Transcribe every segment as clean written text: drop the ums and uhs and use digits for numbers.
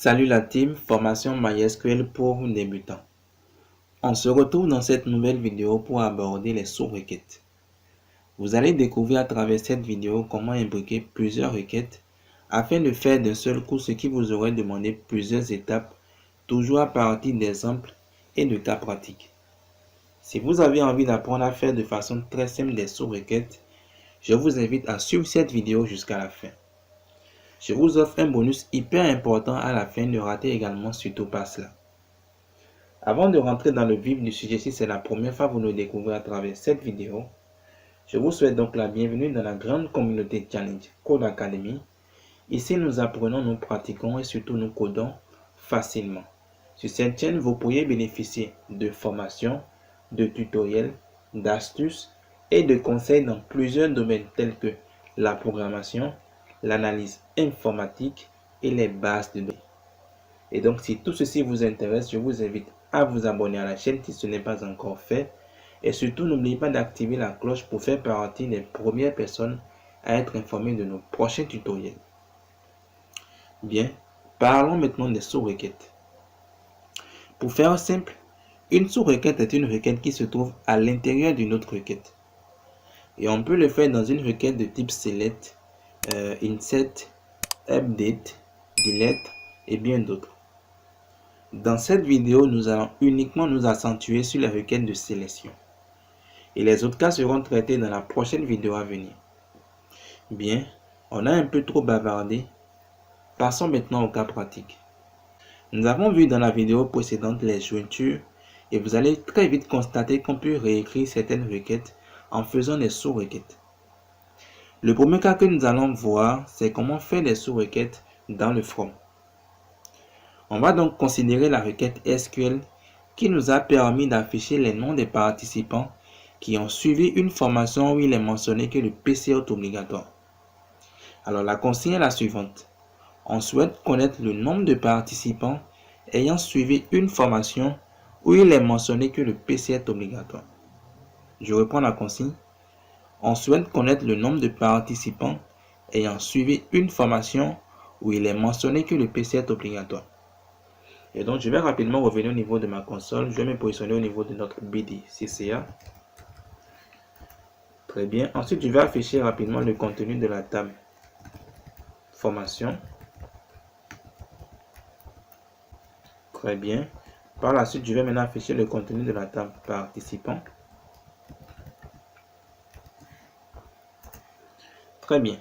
Salut la team, formation MySQL pour débutants. On se retrouve dans cette nouvelle vidéo pour aborder les sous-requêtes. Vous allez découvrir à travers cette vidéo comment imbriquer plusieurs requêtes afin de faire d'un seul coup ce qui vous aurait demandé plusieurs étapes, toujours à partir d'exemples et de cas pratiques. Si vous avez envie d'apprendre à faire de façon très simple des sous-requêtes, je vous invite à suivre cette vidéo jusqu'à la fin. Je vous offre un bonus hyper important à la fin, ne ratez également surtout pas cela. Avant de rentrer dans le vif du sujet, si c'est la première fois que vous nous découvrez à travers cette vidéo, je vous souhaite donc la bienvenue dans la grande communauté Challenge Code Academy. Ici, nous apprenons, nous pratiquons et surtout nous codons facilement. Sur cette chaîne, vous pourriez bénéficier de formations, de tutoriels, d'astuces et de conseils dans plusieurs domaines tels que la programmation, l'analyse informatique et les bases de données. Et donc, si tout ceci vous intéresse, je vous invite à vous abonner à la chaîne si ce n'est pas encore fait. Et surtout, n'oubliez pas d'activer la cloche pour faire partie des premières personnes à être informées de nos prochains tutoriels. Bien, parlons maintenant des sous-requêtes. Pour faire simple, une sous-requête est une requête qui se trouve à l'intérieur d'une autre requête. Et on peut le faire dans une requête de type select, insert, update, delete et bien d'autres. Dans cette vidéo, nous allons uniquement nous accentuer sur les requêtes de sélection. Et les autres cas seront traités dans la prochaine vidéo à venir. Bien, on a un peu trop bavardé. Passons maintenant au cas pratique. Nous avons vu dans la vidéo précédente les jointures et vous allez très vite constater qu'on peut réécrire certaines requêtes en faisant des sous-requêtes. Le premier cas que nous allons voir, c'est comment faire des sous-requêtes dans le from. On va donc considérer la requête SQL qui nous a permis d'afficher les noms des participants qui ont suivi une formation où il est mentionné que le PC est obligatoire. Alors la consigne est la suivante. On souhaite connaître le nombre de participants ayant suivi une formation où il est mentionné que le PC est obligatoire. Je reprends la consigne. On souhaite connaître le nombre de participants ayant suivi une formation où il est mentionné que le PC est obligatoire. Et donc, je vais rapidement revenir au niveau de ma console. Je vais me positionner au niveau de notre BD CCA. Très bien. Ensuite, je vais afficher rapidement le contenu de la table formation. Très bien. Par la suite, je vais maintenant afficher le contenu de la table participants. Très bien.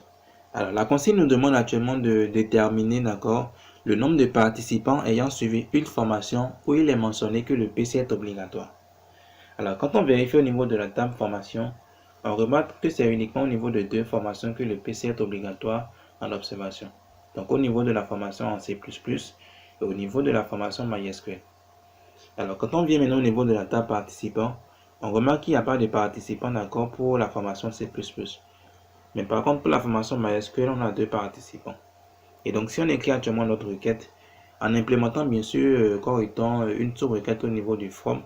Alors, la consigne nous demande actuellement de déterminer, d'accord, le nombre de participants ayant suivi une formation où il est mentionné que le PC est obligatoire. Alors, quand on vérifie au niveau de la table formation, on remarque que c'est uniquement au niveau de deux formations que le PC est obligatoire en observation. Donc, au niveau de la formation en C++ et au niveau de la formation MySQL. Alors, quand on vient maintenant au niveau de la table participants, on remarque qu'il n'y a pas de participants d'accord pour la formation C++. Mais par contre, pour la formation MySQL, on a deux participants. Et donc, si on écrit actuellement notre requête, en implémentant bien sûr comme étant une sous-requête au niveau du from,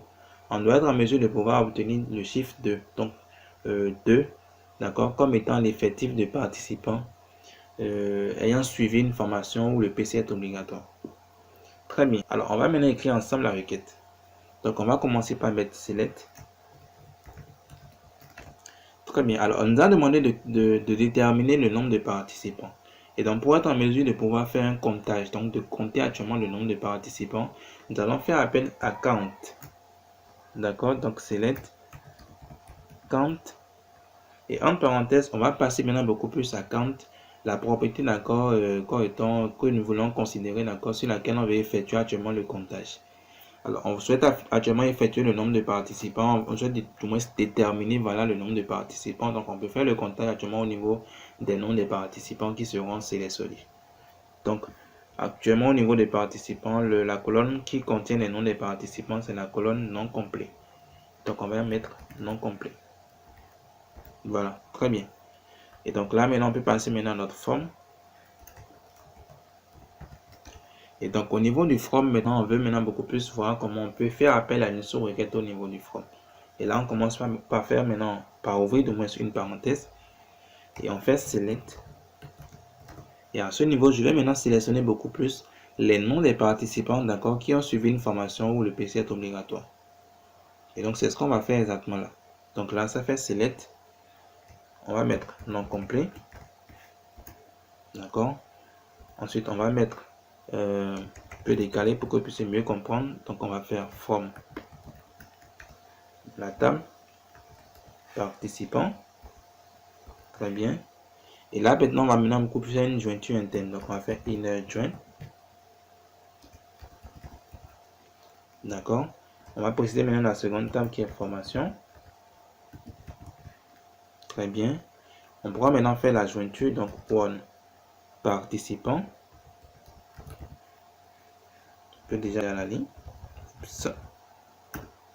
on doit être en mesure de pouvoir obtenir le chiffre 2. Donc, 2, d'accord, comme étant l'effectif de participants ayant suivi une formation où le PC est obligatoire. Très bien. Alors, on va maintenant écrire ensemble la requête. Donc, on va commencer par mettre select. Très bien. Alors, on nous a demandé de déterminer le nombre de participants. Et donc, pour être en mesure de pouvoir faire un comptage, donc de compter actuellement le nombre de participants, nous allons faire appel à count. D'accord? Donc, select count. Et en parenthèse, on va passer maintenant beaucoup plus à count, la propriété, d'accord, que nous voulons considérer, d'accord, sur laquelle on va effectuer actuellement le comptage. Alors, on souhaite actuellement effectuer le nombre de participants. On souhaite du moins déterminer voilà, le nombre de participants. Donc, on peut faire le comptage actuellement au niveau des noms des participants qui seront sélectionnés. Donc, actuellement, au niveau des participants, la colonne qui contient les noms des participants, c'est la colonne non complet. Donc, on va mettre non complet. Voilà, très bien. Et donc là, maintenant, on peut passer maintenant à notre forme. Et donc, au niveau du from, maintenant, on veut maintenant beaucoup plus voir comment on peut faire appel à une sous-requête au niveau du from. Et là, on commence par faire maintenant, par ouvrir de moins une parenthèse. Et on fait select. Et à ce niveau, je vais maintenant sélectionner beaucoup plus les noms des participants, d'accord, qui ont suivi une formation où le PC est obligatoire. Et donc, c'est ce qu'on va faire exactement là. Donc là, ça fait select. On va mettre nom complet. D'accord. Ensuite, on va mettre peu décalé pour que vous puissiez mieux comprendre. Donc, on va faire from la table participant. Très bien. Et là, maintenant, on va maintenant beaucoup plus faire une jointure interne. Donc, on va faire inner join. D'accord. On va préciser maintenant la seconde table qui est formation. Très bien. On pourra maintenant faire la jointure. Donc, one participant. On peut déjà à la ligne. Ça.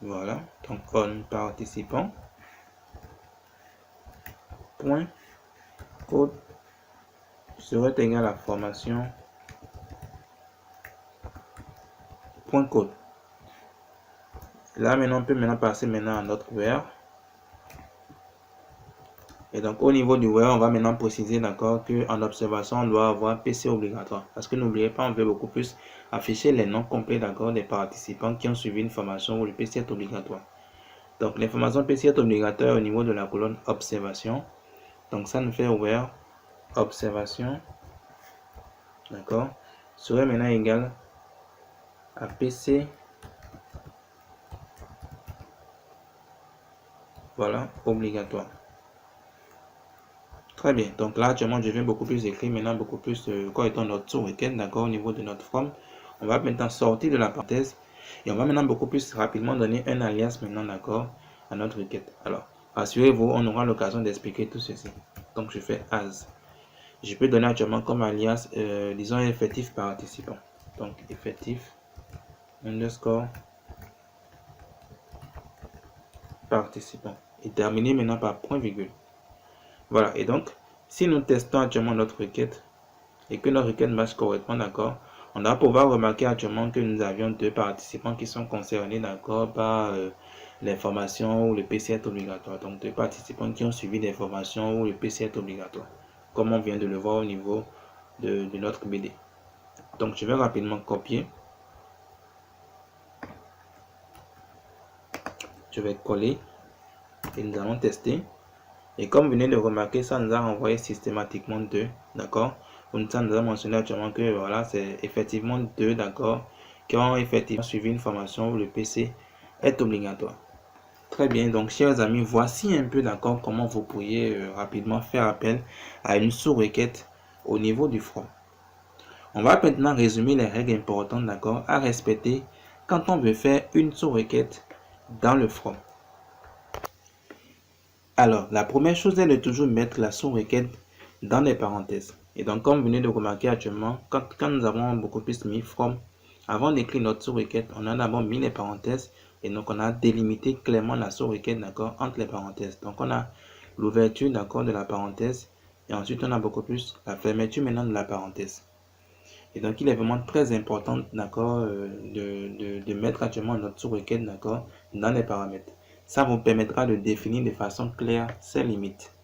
Voilà. Donc, on participant. Point. Code serait égal à formation. Point code. Là, maintenant, on peut maintenant passer maintenant à notre where. Et donc, au niveau du where, on va maintenant préciser, d'accord, qu'en observation, on doit avoir PC obligatoire. Parce que n'oubliez pas, on veut beaucoup plus afficher les noms complets, d'accord, des participants qui ont suivi une formation où le PC est obligatoire. Donc, l'information PC est obligatoire au niveau de la colonne observation. Donc, ça nous fait where observation, d'accord, serait maintenant égal à PC. Voilà, obligatoire. Très bien. Donc là, actuellement, je viens beaucoup plus écrire maintenant, beaucoup plus quoi étant notre sous-requête, d'accord, au niveau de notre from. On va maintenant sortir de la parenthèse et on va maintenant beaucoup plus rapidement donner un alias maintenant, d'accord, à notre requête. Alors, rassurez-vous, on aura l'occasion d'expliquer tout ceci. Donc, je fais as. Je peux donner actuellement comme alias, disons, effectif participant. Donc, effectif underscore participant. Et terminer maintenant par point virgule. Voilà, et donc, si nous testons actuellement notre requête et que notre requête marche correctement, d'accord, on va pouvoir remarquer actuellement que nous avions deux participants qui sont concernés, d'accord, par l'information où le PC est obligatoire. Donc, deux participants qui ont suivi des formations où le PC est obligatoire, comme on vient de le voir au niveau de notre BD. Donc, je vais rapidement copier. Je vais coller et nous allons tester. Et comme vous venez de remarquer, ça nous a renvoyé systématiquement 2, d'accord. Ça nous a mentionné actuellement que voilà, c'est effectivement 2, d'accord, qui ont effectivement suivi une formation où le PC est obligatoire. Très bien, donc chers amis, voici un peu, d'accord, comment vous pourriez rapidement faire appel à une sous-requête au niveau du from. On va maintenant résumer les règles importantes, d'accord, à respecter quand on veut faire une sous-requête dans le from. Alors, la première chose est de toujours mettre la sous-requête dans les parenthèses. Et donc, comme vous venez de remarquer actuellement, quand nous avons beaucoup plus mis from, avant d'écrire notre sous-requête, on a d'abord mis les parenthèses. Et donc, on a délimité clairement la sous-requête, d'accord, entre les parenthèses. Donc, on a l'ouverture, d'accord, de la parenthèse. Et ensuite, on a beaucoup plus la fermeture maintenant de la parenthèse. Et donc, il est vraiment très important, d'accord, de mettre actuellement notre sous-requête, d'accord, dans les paramètres. Ça vous permettra de définir de façon claire ses limites.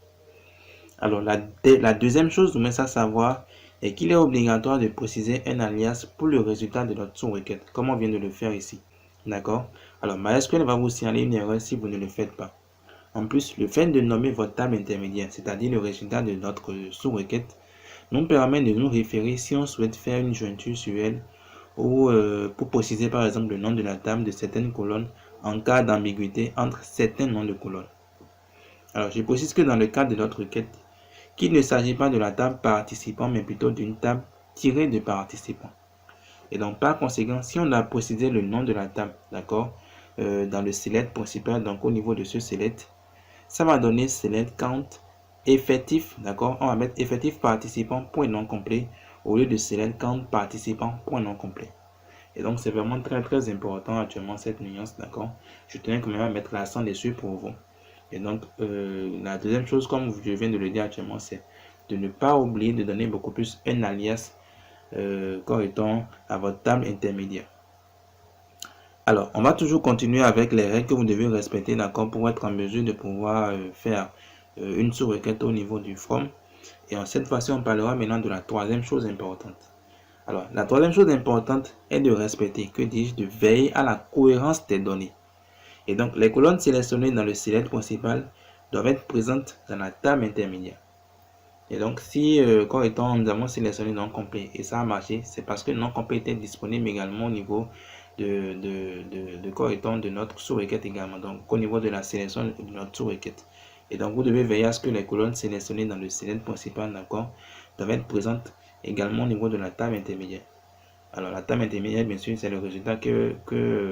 Alors, la deuxième chose, nous met à savoir est qu'il est obligatoire de préciser un alias pour le résultat de notre sous-requête, comme on vient de le faire ici. D'accord? Alors, MySQL va vous signaler une erreur si vous ne le faites pas. En plus, le fait de nommer votre table intermédiaire, c'est-à-dire le résultat de notre sous-requête, nous permet de nous référer si on souhaite faire une jointure sur elle ou pour préciser par exemple le nom de la table de certaines colonnes en cas d'ambiguïté entre certains noms de colonnes. Alors, je précise que dans le cadre de notre requête, qu'il ne s'agit pas de la table participant, mais plutôt d'une table tirée de participants. Et donc, par conséquent, si on a précisé le nom de la table, d'accord, dans le select principal, donc au niveau de ce select, ça va donner select count effectif, d'accord, on va mettre effectif participant point non complet au lieu de select count participant point non complet. Et donc, c'est vraiment très très important actuellement cette nuance, d'accord. Je tenais quand même à mettre l'accent dessus pour vous. Et donc, la deuxième chose, comme je viens de le dire actuellement, c'est de ne pas oublier de donner beaucoup plus un alias correspondant à votre table intermédiaire. Alors, on va toujours continuer avec les règles que vous devez respecter, d'accord, pour être en mesure de pouvoir faire une sous-requête au niveau du from. Et en cette fois-ci, on parlera maintenant de la troisième chose importante. Alors, la troisième chose importante est de respecter, que dis-je, de veiller à la cohérence des données. Et donc, les colonnes sélectionnées dans le select principal doivent être présentes dans la table intermédiaire. Et donc, si quand étant nous avons sélectionné non complet et ça a marché, c'est parce que non complet était disponible également au niveau de notre sous-requête également. Donc, au niveau de la sélection de notre sous-requête. Et donc, vous devez veiller à ce que les colonnes sélectionnées dans le select principal, d'accord, doivent être présentes également au niveau de la table intermédiaire. Alors, la table intermédiaire, bien sûr, c'est le résultat que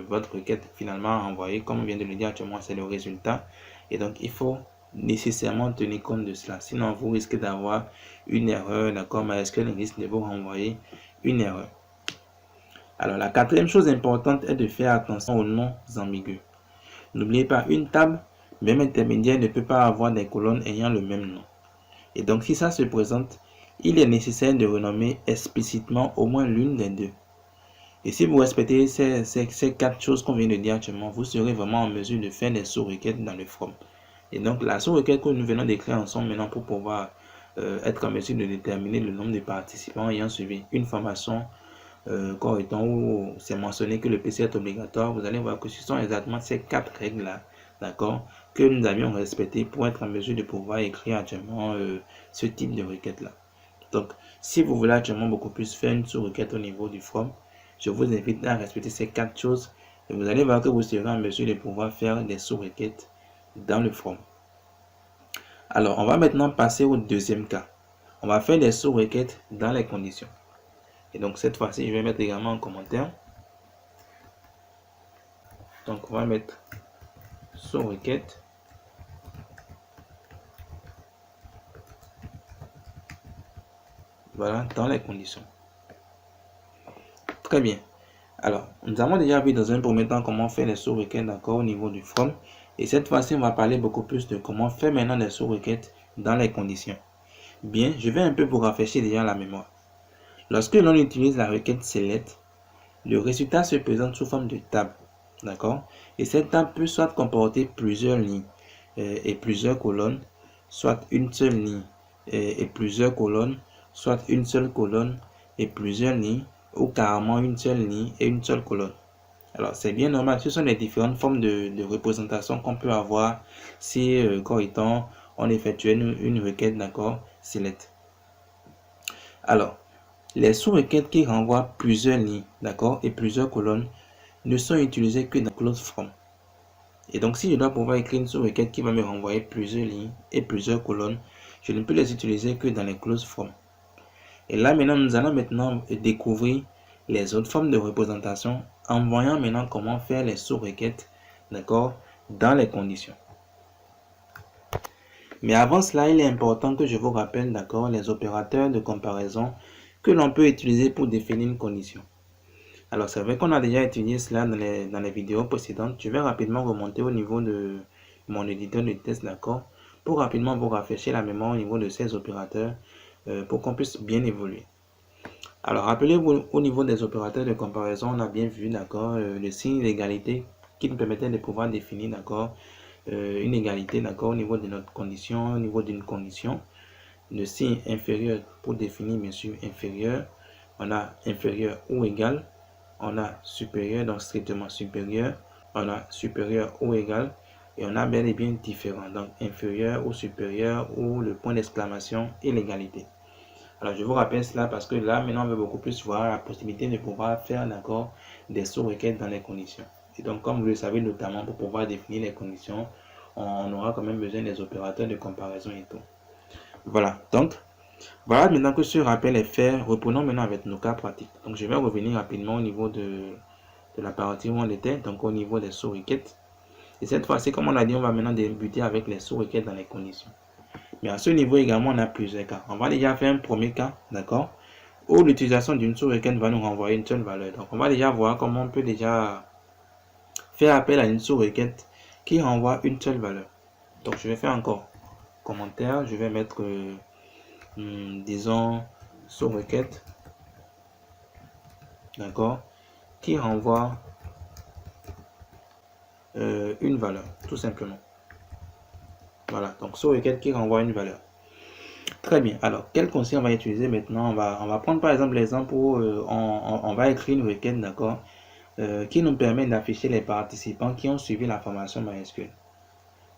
votre requête finalement a envoyé. Comme on vient de le dire actuellement, c'est le résultat. Et donc, il faut nécessairement tenir compte de cela. Sinon, vous risquez d'avoir une erreur, d'accord? MySQL risque de vous renvoyer une erreur. Alors, la quatrième chose importante est de faire attention aux noms ambigus. N'oubliez pas, une table, même intermédiaire, ne peut pas avoir des colonnes ayant le même nom. Et donc, si ça se présente, il est nécessaire de renommer explicitement au moins l'une des deux. Et si vous respectez ces quatre choses qu'on vient de dire actuellement, vous serez vraiment en mesure de faire des sous-requêtes dans le from. Et donc, la sous-requête que nous venons d'écrire ensemble maintenant pour pouvoir être en mesure de déterminer le nombre de participants ayant suivi une formation correctement où c'est mentionné que le PC est obligatoire, vous allez voir que ce sont exactement ces quatre règles-là, d'accord, que nous avions respectées pour être en mesure de pouvoir écrire actuellement ce type de requête-là. Donc, si vous voulez actuellement beaucoup plus faire une sous-requête au niveau du from, je vous invite à respecter ces quatre choses et vous allez voir que vous serez en mesure de pouvoir faire des sous-requêtes dans le from. Alors, on va maintenant passer au deuxième cas. On va faire des sous-requêtes dans les conditions. Et donc, cette fois-ci, je vais mettre également en commentaire. Donc, on va mettre sous-requête. Voilà, dans les conditions. Très bien. Alors, nous avons déjà vu dans un premier temps comment faire les sous-requêtes d'accord au niveau du from. Et cette fois-ci, on va parler beaucoup plus de comment faire maintenant des sous-requêtes dans les conditions. Bien, je vais un peu vous rafraîchir déjà la mémoire. Lorsque l'on utilise la requête select, le résultat se présente sous forme de table. D'accord? Et cette table peut soit comporter plusieurs lignes et plusieurs colonnes, soit une seule ligne et plusieurs colonnes, soit une seule colonne et plusieurs lignes, ou carrément une seule ligne et une seule colonne. Alors, c'est bien normal, ce sont les différentes formes de représentation qu'on peut avoir si, quand étant, on effectue une requête, d'accord, select. Alors, les sous-requêtes qui renvoient plusieurs lignes, d'accord, et plusieurs colonnes ne sont utilisées que dans close from. Et donc, si je dois pouvoir écrire une sous-requête qui va me renvoyer plusieurs lignes et plusieurs colonnes, je ne peux les utiliser que dans les close from. Et là, maintenant, nous allons maintenant découvrir les autres formes de représentation en voyant maintenant comment faire les sous-requêtes, d'accord, dans les conditions. Mais avant cela, il est important que je vous rappelle, d'accord, les opérateurs de comparaison que l'on peut utiliser pour définir une condition. Alors, c'est vrai qu'on a déjà étudié cela dans les vidéos précédentes. Je vais rapidement remonter au niveau de mon éditeur de test, d'accord, pour rapidement vous rafraîchir la mémoire au niveau de ces opérateurs pour qu'on puisse bien évoluer. Alors, rappelez-vous, au niveau des opérateurs de comparaison, on a bien vu, d'accord, le signe d'égalité qui nous permettait de pouvoir définir, d'accord, une égalité, d'accord, au niveau de notre condition, au niveau d'une condition. Le signe inférieur pour définir, bien sûr, inférieur. On a inférieur ou égal. On a supérieur, donc strictement supérieur. On a supérieur ou égal. Et on a bel et bien différent, donc inférieur ou supérieur ou le point d'exclamation et l'égalité. Alors, je vous rappelle cela parce que là, maintenant, on veut beaucoup plus voir la possibilité de pouvoir faire d'accord des sous-requêtes dans les conditions. Et donc, comme vous le savez, notamment pour pouvoir définir les conditions, on aura quand même besoin des opérateurs de comparaison et tout. Voilà, donc, voilà maintenant que ce rappel est fait, reprenons maintenant avec nos cas pratiques. Donc, je vais revenir rapidement au niveau de la partie où on était, donc au niveau des sous-requêtes. Et cette fois-ci, comme on l'a dit, on va maintenant débuter avec les sous-requêtes dans les conditions. Mais à ce niveau également, on a plusieurs cas. On va déjà faire un premier cas, d'accord, où l'utilisation d'une sous-requête va nous renvoyer une seule valeur. Donc, on va déjà voir comment on peut déjà faire appel à une sous-requête qui renvoie une seule valeur. Donc, je vais faire encore commentaire. Je vais mettre, disons, sous-requête, d'accord, qui renvoie une valeur, tout simplement. Voilà, donc sous-requête qui renvoie une valeur. Très bien. Alors, quel conseil on va utiliser maintenant? On va prendre par exemple l'exemple où on va écrire une requête, d'accord, qui nous permet d'afficher les participants qui ont suivi la formation MySQL.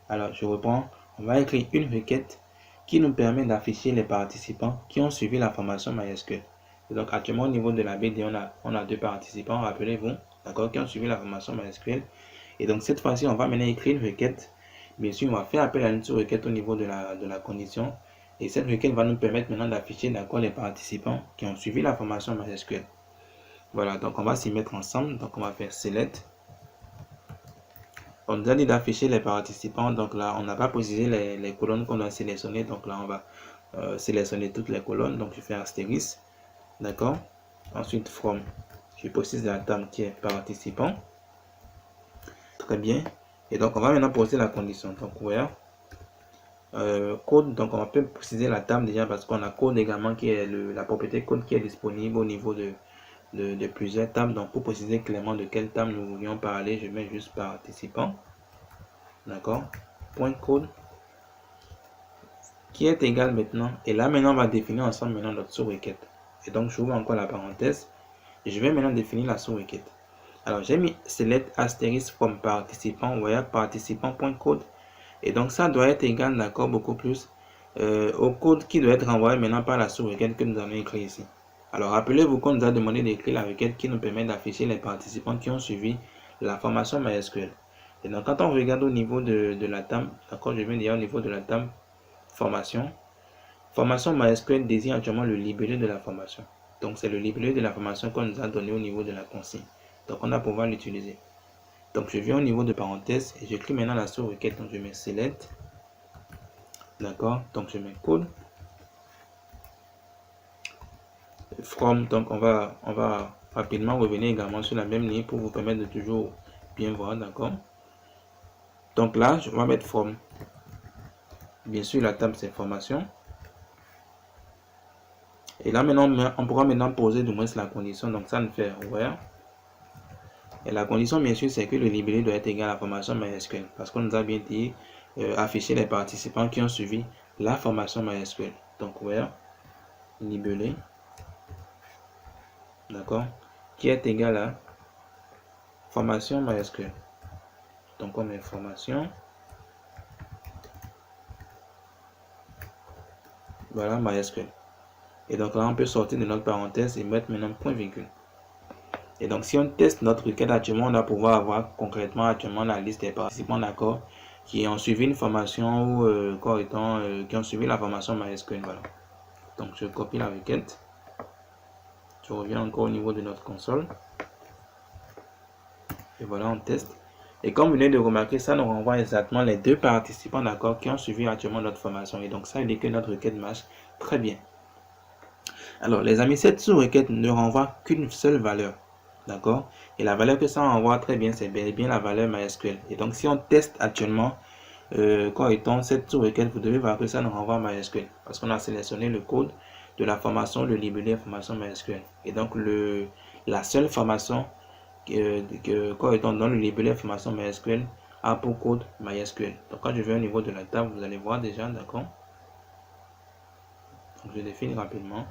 Alors, je reprends. On va écrire une requête qui nous permet d'afficher les participants qui ont suivi la formation MySQL. Et donc, actuellement, au niveau de la BD, on a deux participants, rappelez-vous, d'accord, qui ont suivi la formation MySQL. Et donc, cette fois-ci, on va maintenant écrire une requête. Bien sûr, on va faire appel à une sous-requête au niveau de la condition. Et cette requête va nous permettre maintenant d'afficher, d'accord, les participants qui ont suivi la formation MySQL. Voilà, donc on va s'y mettre ensemble. Donc, on va faire select. On nous a dit d'afficher les participants, donc là on n'a pas précisé les colonnes qu'on doit sélectionner, donc là on va sélectionner toutes les colonnes, donc je fais astérisque, d'accord. Ensuite from, je précise la table qui est participant, très bien. Et donc on va maintenant poser la condition, donc where code, donc on va préciser la table déjà parce qu'on a code également qui est la propriété code qui est disponible au niveau de plusieurs tables. Donc pour préciser clairement de quelle table nous voulions parler, je mets juste participant, d'accord, point code qui est égal maintenant, et là maintenant on va définir ensemble maintenant notre sous-requête. Et donc j'ouvre encore la parenthèse et je vais maintenant définir la sous-requête. Alors j'ai mis select asterisk from participant where participant.code, et donc ça doit être égal, d'accord, beaucoup plus au code qui doit être renvoyé maintenant par la sous-requête que nous avons écrit ici. Alors rappelez-vous qu'on nous a demandé d'écrire la requête qui nous permet d'afficher les participants qui ont suivi la formation MySQL. Et donc quand on regarde au niveau de la table, d'accord, je viens dire au niveau de la table formation. Formation MySQL désigne actuellement le libellé de la formation. Donc c'est le libellé de la formation qu'on nous a donné au niveau de la consigne. Donc on va pouvoir l'utiliser. Donc je viens au niveau de parenthèse et j'écris maintenant la sous-requête. Donc je mets select. D'accord. Donc je mets code. From. Donc on va rapidement revenir également sur la même ligne pour vous permettre de toujours bien voir. D'accord. Donc là, je vais mettre from. Bien sûr, la table c'est formation. Et là maintenant, on pourra maintenant poser du moins la condition. Donc ça nous fait where. Et la condition, bien sûr, c'est que le libellé doit être égal à la formation MySQL. Parce qu'on nous a bien dit afficher les participants qui ont suivi la formation MySQL. Donc, where libellé, d'accord, qui est égal à formation MySQL. Donc, on met formation. Voilà, MySQL. Et donc là, on peut sortir de notre parenthèse et mettre maintenant point virgule. Et donc, si on teste notre requête actuellement, on va pouvoir avoir concrètement actuellement la liste des participants, d'accord, qui ont suivi une formation ou qui ont suivi la formation MySQL. Voilà. Donc, je copie la requête. Je reviens encore au niveau de notre console. Et voilà, on teste. Et comme vous venez de remarquer, ça nous renvoie exactement les deux participants, d'accord, qui ont suivi actuellement notre formation. Et donc, ça indique que notre requête marche très bien. Alors, les amis, cette sous-requête ne renvoie qu'une seule valeur. D'accord? Et la valeur que ça envoie très bien, c'est bien la valeur MySQL. Et donc, si on teste actuellement, cette sous-requête, vous devez voir que ça nous renvoie MySQL. Parce qu'on a sélectionné le code de la formation, le libellé formation MySQL. Et donc, la seule formation dans le libellé formation MySQL a pour code MySQL. Donc, quand je vais au niveau de la table, vous allez voir déjà, d'accord? Donc, je définis rapidement.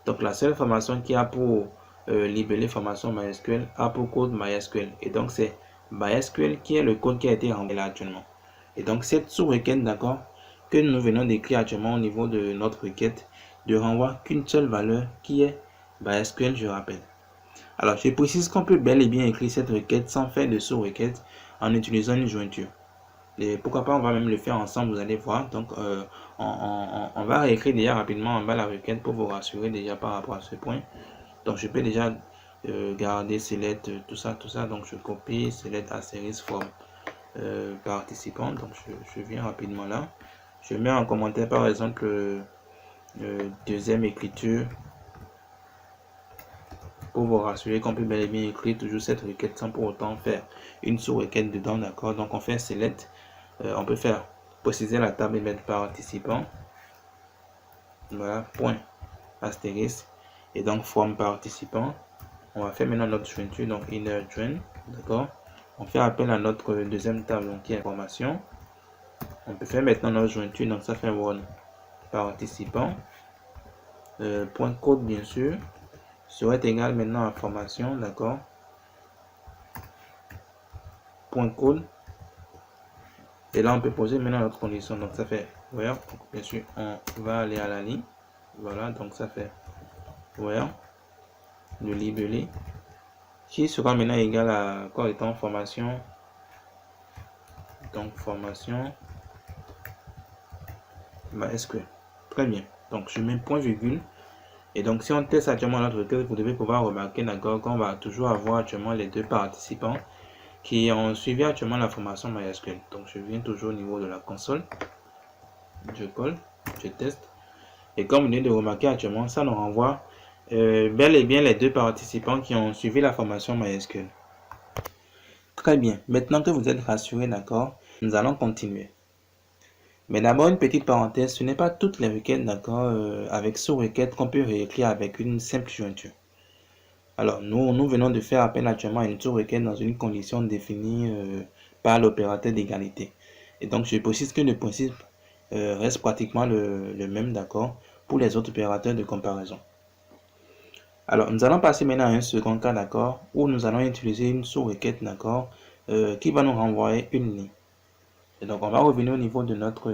Donc, la seule formation qui a pour libellé formation MySQL a pour code MySQL. Et donc, c'est MySQL qui est le code qui a été renvoyé là actuellement. Et donc, cette sous-requête, d'accord, que nous venons d'écrire actuellement au niveau de notre requête, ne renvoie qu'une seule valeur qui est MySQL, je rappelle. Alors, je précise qu'on peut bel et bien écrire cette requête sans faire de sous-requête en utilisant une jointure. Et pourquoi pas, on va même le faire ensemble, vous allez voir. Donc, on va réécrire déjà rapidement en bas la requête pour vous rassurer déjà par rapport à ce point. Donc, je peux déjà garder select, tout ça. Donc, je copie select asterisk from participant. Donc, je viens rapidement là. Je mets en commentaire, par exemple, deuxième écriture pour vous rassurer qu'on peut bel et bien écrire toujours cette requête sans pour autant faire une sous-requête dedans, d'accord. Donc, on fait select. On peut faire préciser la table et mettre participant. Voilà, point astérisque. Et donc, from participant. On va faire maintenant notre jointure, donc inner join, d'accord. On fait appel à notre deuxième table, donc qui est information. On peut faire maintenant notre jointure, donc ça fait one. participants, point code bien sûr, serait égal maintenant à formation, d'accord, point code. Et là, on peut poser maintenant notre condition. Donc, ça fait, where, bien sûr, on va aller à la ligne. Voilà, donc ça fait, where, le libellé, qui sera maintenant égal à quoi étant formation. Donc, formation MySQL. Très bien. Donc, je mets point virgule. Et donc, si on teste actuellement notre requête, vous devez pouvoir remarquer, d'accord, qu'on va toujours avoir actuellement les deux participants qui ont suivi actuellement la formation MySQL. Donc, je viens toujours au niveau de la console. Je colle, je teste. Et comme vous venez de remarquer actuellement, ça nous renvoie bel et bien les deux participants qui ont suivi la formation MySQL. Très bien. Maintenant que vous êtes rassurés, d'accord, nous allons continuer. Mais d'abord, une petite parenthèse, ce n'est pas toutes les requêtes, d'accord, avec sous-requête qu'on peut réécrire avec une simple jointure. Alors, nous venons de faire appel actuellement à une sous-requête dans une condition définie par l'opérateur d'égalité. Et donc, je précise que le principe reste pratiquement le même, d'accord, pour les autres opérateurs de comparaison. Alors, nous allons passer maintenant à un second cas, d'accord, où nous allons utiliser une sous-requête, d'accord, qui va nous renvoyer une ligne. Et donc, on va revenir au niveau de notre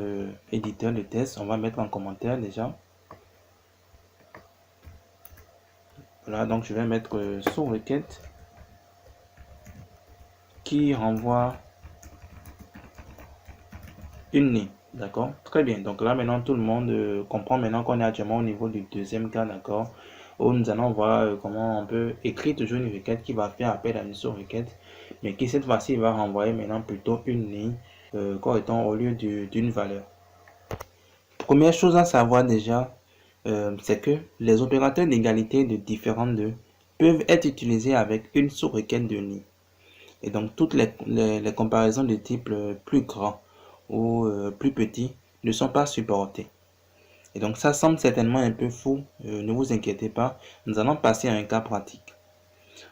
éditeur de test. On va mettre en commentaire déjà. Voilà, donc je vais mettre sous-requête qui renvoie une ligne. D'accord? Très bien. Donc là, maintenant, tout le monde comprend maintenant qu'on est actuellement au niveau du deuxième cas, d'accord? Où nous allons voir comment on peut écrire toujours une requête qui va faire appel à une sous-requête, mais qui cette fois-ci va renvoyer maintenant plutôt une ligne correspondant au lieu d'une valeur. Première chose à savoir déjà, c'est que les opérateurs d'égalité de différents 2 peuvent être utilisés avec une sous-requête de ligne. Et donc, toutes les comparaisons de type plus grand ou plus petit ne sont pas supportées. Et donc, ça semble certainement un peu fou. Ne vous inquiétez pas. Nous allons passer à un cas pratique.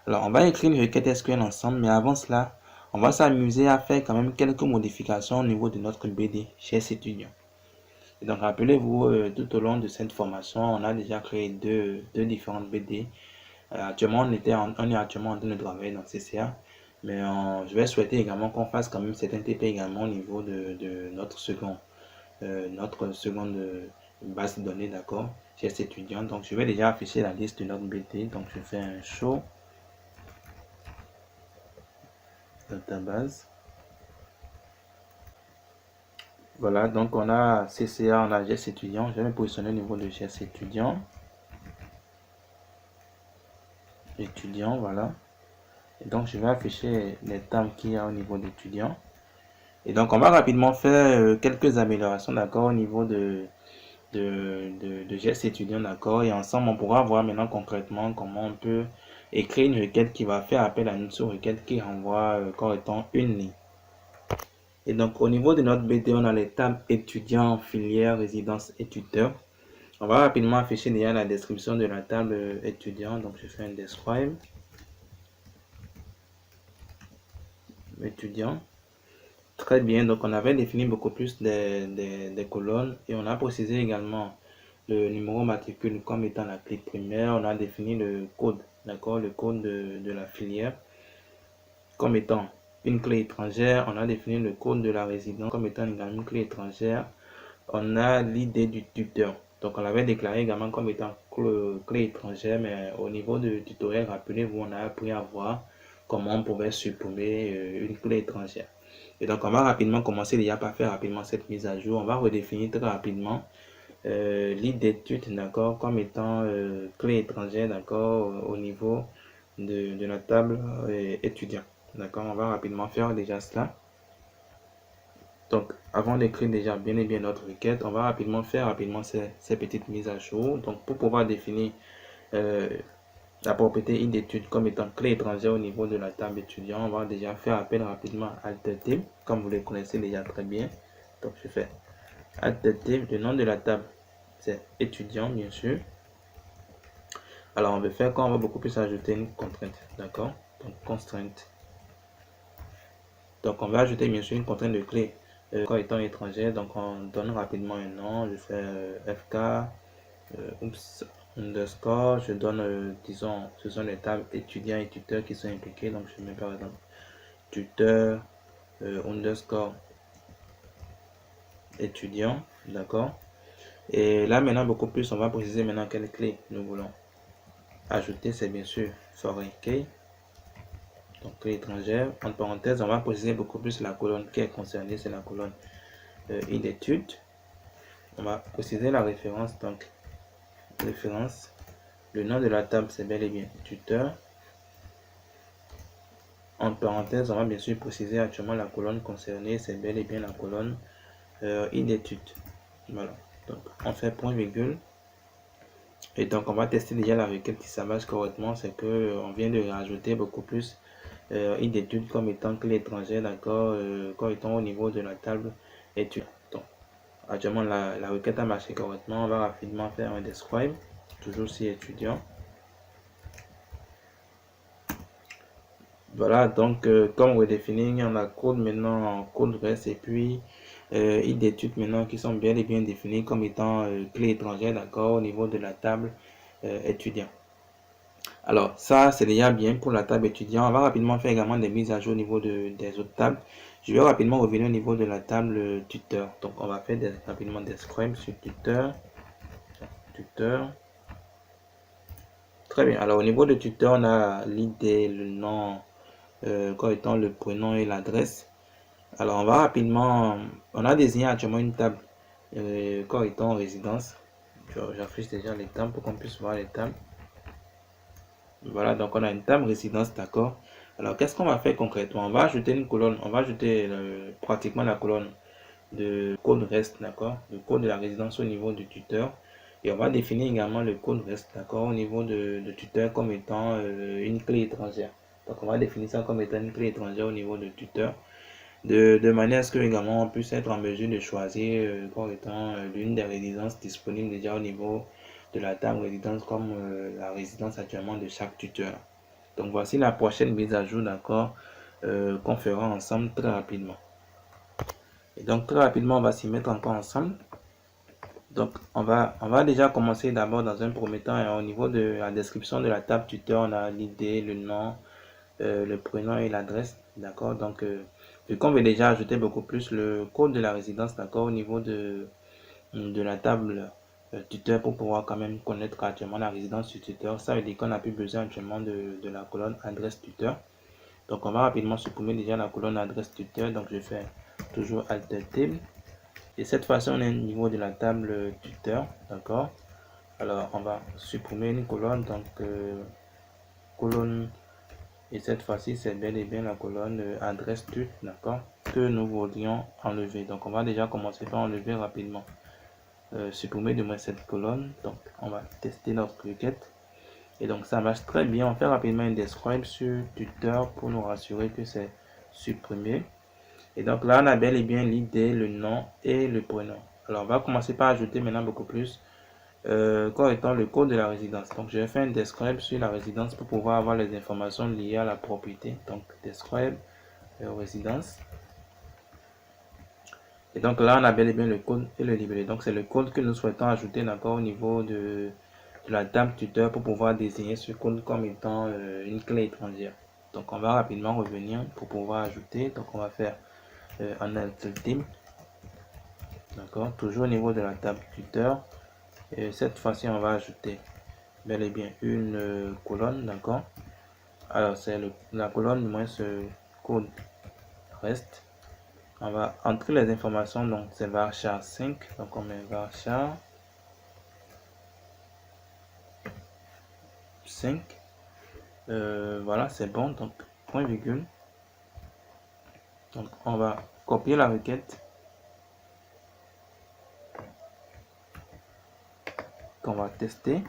Alors, on va écrire une requête SQL ensemble, mais avant cela, on va s'amuser à faire quand même quelques modifications au niveau de notre BD chez étudiants. Et donc, rappelez-vous, tout au long de cette formation, on a déjà créé deux différentes BD. Actuellement, on est actuellement en train de travailler dans CCA. Mais je vais souhaiter également qu'on fasse quand même certains TP également au niveau de notre seconde base de données, d'accord, chez cet étudiant. Donc, je vais déjà afficher la liste de notre BD. Donc, je fais un show database. Voilà, donc on a CCA, on a GES étudiant. Je vais me positionner au niveau de GES étudiant. Étudiant, voilà. Et donc, je vais afficher les tables qu'il y a au niveau d'étudiant. Et donc, on va rapidement faire quelques améliorations, d'accord, au niveau de gestes étudiants, d'accord. Et ensemble, on pourra voir maintenant concrètement comment on peut écrire une requête qui va faire appel à une sous-requête qui renvoie correctement une ligne. Et donc, au niveau de notre BD, on a les tables étudiants, filière, résidence et tuteur. On va rapidement afficher déjà la description de la table étudiant. Donc, je fais un describe. Étudiant. Très bien, donc on avait défini beaucoup plus des colonnes et on a précisé également le numéro matricule comme étant la clé primaire. On a défini le code, d'accord, le code de la filière comme étant une clé étrangère. On a défini le code de la résidence comme étant une clé étrangère. On a l'idée du tuteur. Donc on l'avait déclaré également comme étant clé étrangère, mais au niveau du tutoriel, rappelez-vous, on a appris à voir comment on pouvait supprimer une clé étrangère. Et donc, on va rapidement commencer déjà par faire rapidement cette mise à jour. On va redéfinir très rapidement l'id d'étude, d'accord, comme étant clé étrangère, d'accord, au niveau de la table étudiant. D'accord, on va rapidement faire déjà cela. Donc, avant d'écrire déjà bien et bien notre requête, on va rapidement faire ces petites mises à jour. Donc, pour pouvoir définir la propriété id d'étude comme étant clé étrangère au niveau de la table étudiant, on va déjà faire appel rapidement à AltT, comme vous le connaissez déjà très bien. Donc, je fais AltT, le nom de la table, c'est étudiant, bien sûr. Alors, on va faire quoi? On va beaucoup plus ajouter une contrainte, d'accord? Donc, constraint. Donc, on va ajouter bien sûr une contrainte de clé corps étant étranger. Donc on donne rapidement un nom, je fais FK, underscore, je donne, disons, ce sont les tables étudiants et tuteurs qui sont impliqués. Donc je mets par exemple tuteur underscore étudiant, d'accord. Et là maintenant beaucoup plus, on va préciser maintenant quelle clé nous voulons ajouter. C'est bien sûr foreign key, donc clé étrangère. En parenthèse, on va préciser beaucoup plus la colonne qui est concernée, c'est la colonne I d'études. On va préciser la référence, donc référence. Le nom de la table, c'est bel et bien tuteur. En parenthèse, on va bien sûr préciser actuellement la colonne concernée, c'est bel et bien la colonne I d'études. Voilà, donc on fait point virgule. Et donc on va tester déjà la requête si ça marche correctement. C'est que on vient de rajouter beaucoup plus I d'études comme étant clé étrangère, d'accord, comme étant au niveau de la table études. Donc actuellement la requête a marché correctement. On va rapidement faire un describe, toujours si étudiant. Voilà, donc comme redéfinir, on a code maintenant en code reste et puis I d'études maintenant qui sont bien et bien définis comme étant clé étrangère, d'accord, au niveau de la table étudiant. Alors ça c'est déjà bien pour la table étudiant. On va rapidement faire également des mises à jour au niveau des autres tables. Je vais rapidement revenir au niveau de la table tuteur. Donc on va faire rapidement des scribes sur tuteur. Très bien. Alors au niveau de tuteur, on a l'idée, le nom, comme étant le prénom et l'adresse. Alors on va rapidement, on a désigné actuellement une table comme étant résidence. J'affiche déjà les tables pour qu'on puisse voir les tables. Voilà, donc on a une table résidence, d'accord. Alors qu'est-ce qu'on va faire concrètement? On va ajouter une colonne, on va ajouter pratiquement la colonne de code reste, d'accord, le code de la résidence au niveau du tuteur. Et on va définir également le code reste, d'accord, au niveau de tuteur comme étant une clé étrangère. Donc on va définir ça comme étant une clé étrangère au niveau de tuteur, de manière à ce que également on puisse être en mesure de choisir comme étant l'une des résidences disponibles déjà au niveau de la table résidence comme la résidence actuellement de chaque tuteur. Donc voici la prochaine mise à jour, d'accord, qu'on fera ensemble très rapidement. Et donc très rapidement on va s'y mettre encore ensemble. Donc on va déjà commencer d'abord dans un premier temps et au niveau de la description de la table tuteur, on a l'idée, le nom, le prénom et l'adresse, d'accord. Donc vu qu'on veut déjà ajouter beaucoup plus le code de la résidence, d'accord, au niveau de la table tuteur pour pouvoir quand même connaître actuellement la résidence du tuteur. Ça veut dire qu'on n'a plus besoin actuellement de la colonne adresse tuteur. Donc on va rapidement supprimer déjà la colonne adresse tuteur. Donc je fais toujours Alt Table. Et cette fois-ci on est au niveau de la table tuteur, d'accord. Alors on va supprimer une colonne, donc colonne, et cette fois-ci c'est bel et bien la colonne adresse tut, d'accord, que nous voudrions enlever. Donc on va déjà commencer par enlever rapidement. Supprimer de moins cette colonne. Donc on va tester notre requête et donc ça marche très bien. On fait rapidement un describe sur tuteur pour nous rassurer que c'est supprimé. Et donc là on a bel et bien l'idée, le nom et le prénom. Alors on va commencer par ajouter maintenant beaucoup plus comme étant le code de la résidence. Donc je vais faire un describe sur la résidence pour pouvoir avoir les informations liées à la propriété. Donc describe résidence. Et donc là, on a bel et bien le code et le libellé. Donc c'est le code que nous souhaitons ajouter d'accord au niveau de la table tuteur pour pouvoir désigner ce code comme étant une clé étrangère. Donc on va rapidement revenir pour pouvoir ajouter. Donc on va faire un alt team. D'accord, toujours au niveau de la table tuteur. Et cette fois-ci, on va ajouter bel et bien une colonne, d'accord. Alors c'est la colonne moins ce code reste. On va entrer les informations, donc c'est varchar 5, donc on met varchar 5, voilà c'est bon, donc point virgule. Donc on va copier la requête qu'on va tester.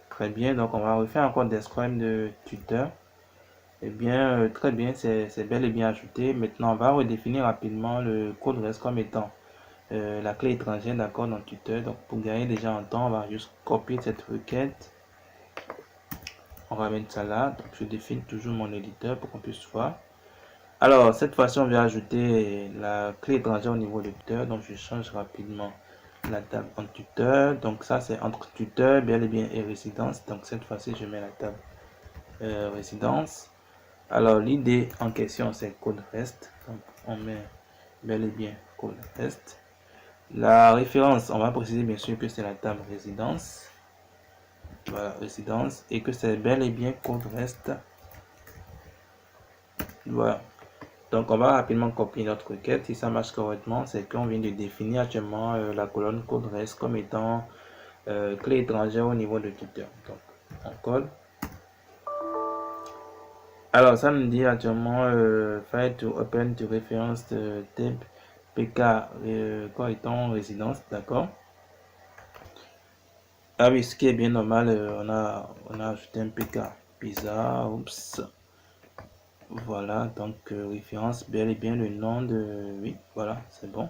Très bien, donc on va refaire encore des scripts de tuteur. Et bien, très bien, c'est bel et bien ajouté. Maintenant, on va redéfinir rapidement le code reste comme étant la clé étrangère, d'accord, dans tuteur. Donc pour gagner déjà en temps, on va juste copier cette requête. On va mettre ça là. Donc je définis toujours mon éditeur pour qu'on puisse voir. Alors, cette fois-ci, on va ajouter la clé étrangère au niveau de tuteur. Donc, je change rapidement la table en tuteur. Donc, ça, c'est entre tuteur, bel et bien, et résidence. Donc, cette fois-ci, je mets la table résidence. Alors, l'idée en question, c'est code rest. Donc, on met bel et bien code rest. La référence, on va préciser bien sûr que c'est la table résidence. Voilà, résidence. Et que c'est bel et bien code rest. Voilà. Donc, on va rapidement copier notre requête. Si ça marche correctement, c'est qu'on vient de définir actuellement la colonne code rest comme étant clé étrangère au niveau de tuteur. Donc, on colle. Alors, ça nous dit actuellement file to open to reference type pk quoi étant résidence, d'accord. Ah oui, ce qui est bien normal, on a ajouté un pk pizza, oups. Voilà, donc référence bel et bien le nom de, oui, voilà, c'est bon.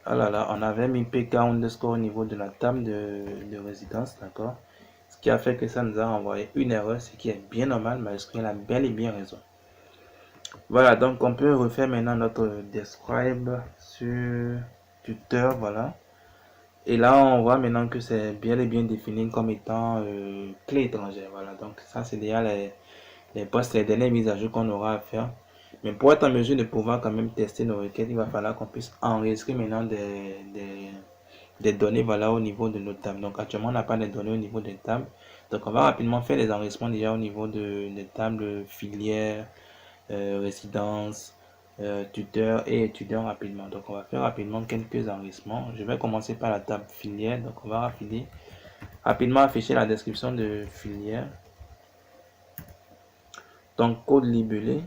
Ah là là, on avait mis pk underscore au niveau de la table de résidence, d'accord. Ce qui a fait que ça nous a envoyé une erreur, ce qui est bien normal, mais MySQL a bel et bien raison. Voilà, donc on peut refaire maintenant notre describe sur tuteur, voilà. Et là, on voit maintenant que c'est bien et bien défini comme étant clé étrangère, voilà. Donc ça, c'est déjà les postes, les dernières mises à jour qu'on aura à faire. Mais pour être en mesure de pouvoir quand même tester nos requêtes, il va falloir qu'on puisse enregistrer maintenant des données, voilà, au niveau de notre table. Donc actuellement, on n'a pas de données au niveau des tables. Donc on va rapidement faire les enregistrements déjà au niveau des tables filières, résidence, tuteur et étudiant rapidement. Donc on va faire rapidement quelques enregistrements. Je vais commencer par la table filière. Donc on va rapidement afficher la description de filière. Donc code libellé.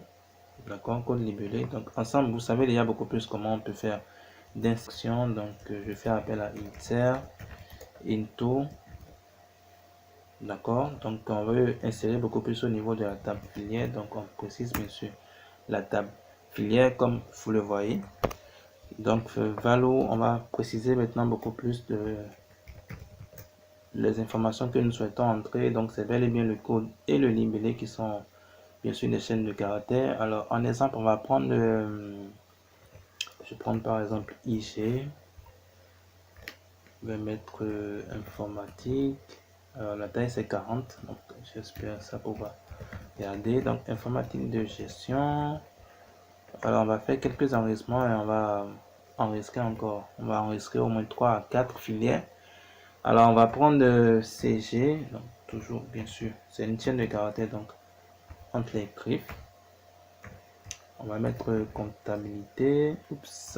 D'accord, code libellé. Donc ensemble, vous savez déjà beaucoup plus comment on peut faire d'instruction. Donc je fais appel à insert, into. D'accord, donc on veut insérer beaucoup plus au niveau de la table filière. Donc on précise bien sûr la table filière comme vous le voyez. Donc Valo, on va préciser maintenant beaucoup plus de les informations que nous souhaitons entrer. Donc c'est bel et bien le code et le libellé qui sont bien sûr des chaînes de caractères. Alors en exemple, on va prendre, je vais prendre par exemple IG. Je vais mettre informatique. Alors la taille c'est 40. Donc j'espère ça pouvoir regarder. Donc informatique de gestion. Alors on va faire quelques enregistrements et on va enregistrer encore. On va enregistrer au moins 3 à 4 filières. Alors on va prendre CG, donc toujours bien sûr, c'est une chaîne de caractères, donc entre les griffes. On va mettre comptabilité, oups.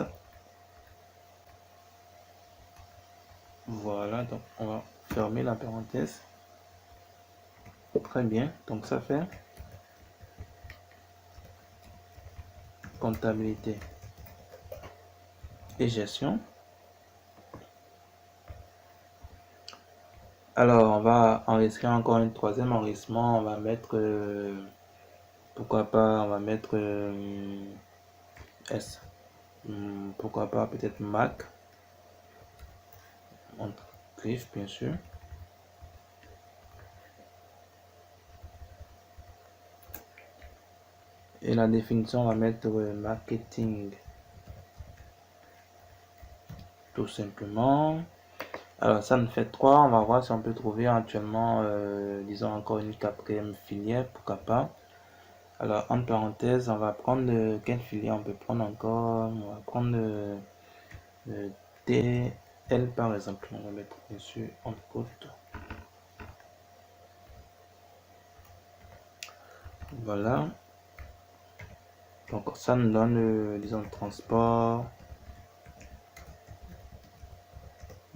Voilà, donc on va fermer la parenthèse. Très bien, donc ça fait comptabilité et gestion. Alors on va enregistrer encore un troisième enregistrement, on va mettre pourquoi pas, on va mettre S. Pourquoi pas peut-être Mac. Entre griffes bien sûr. Et la définition, on va mettre marketing. Tout simplement. Alors ça nous fait 3. On va voir si on peut trouver actuellement, disons encore une quatrième filière, pourquoi pas. Alors entre parenthèses, on va prendre quelle filière on peut prendre encore. On va prendre TL par exemple. On va mettre dessus en côte. Voilà. Donc ça nous donne, disons, transport,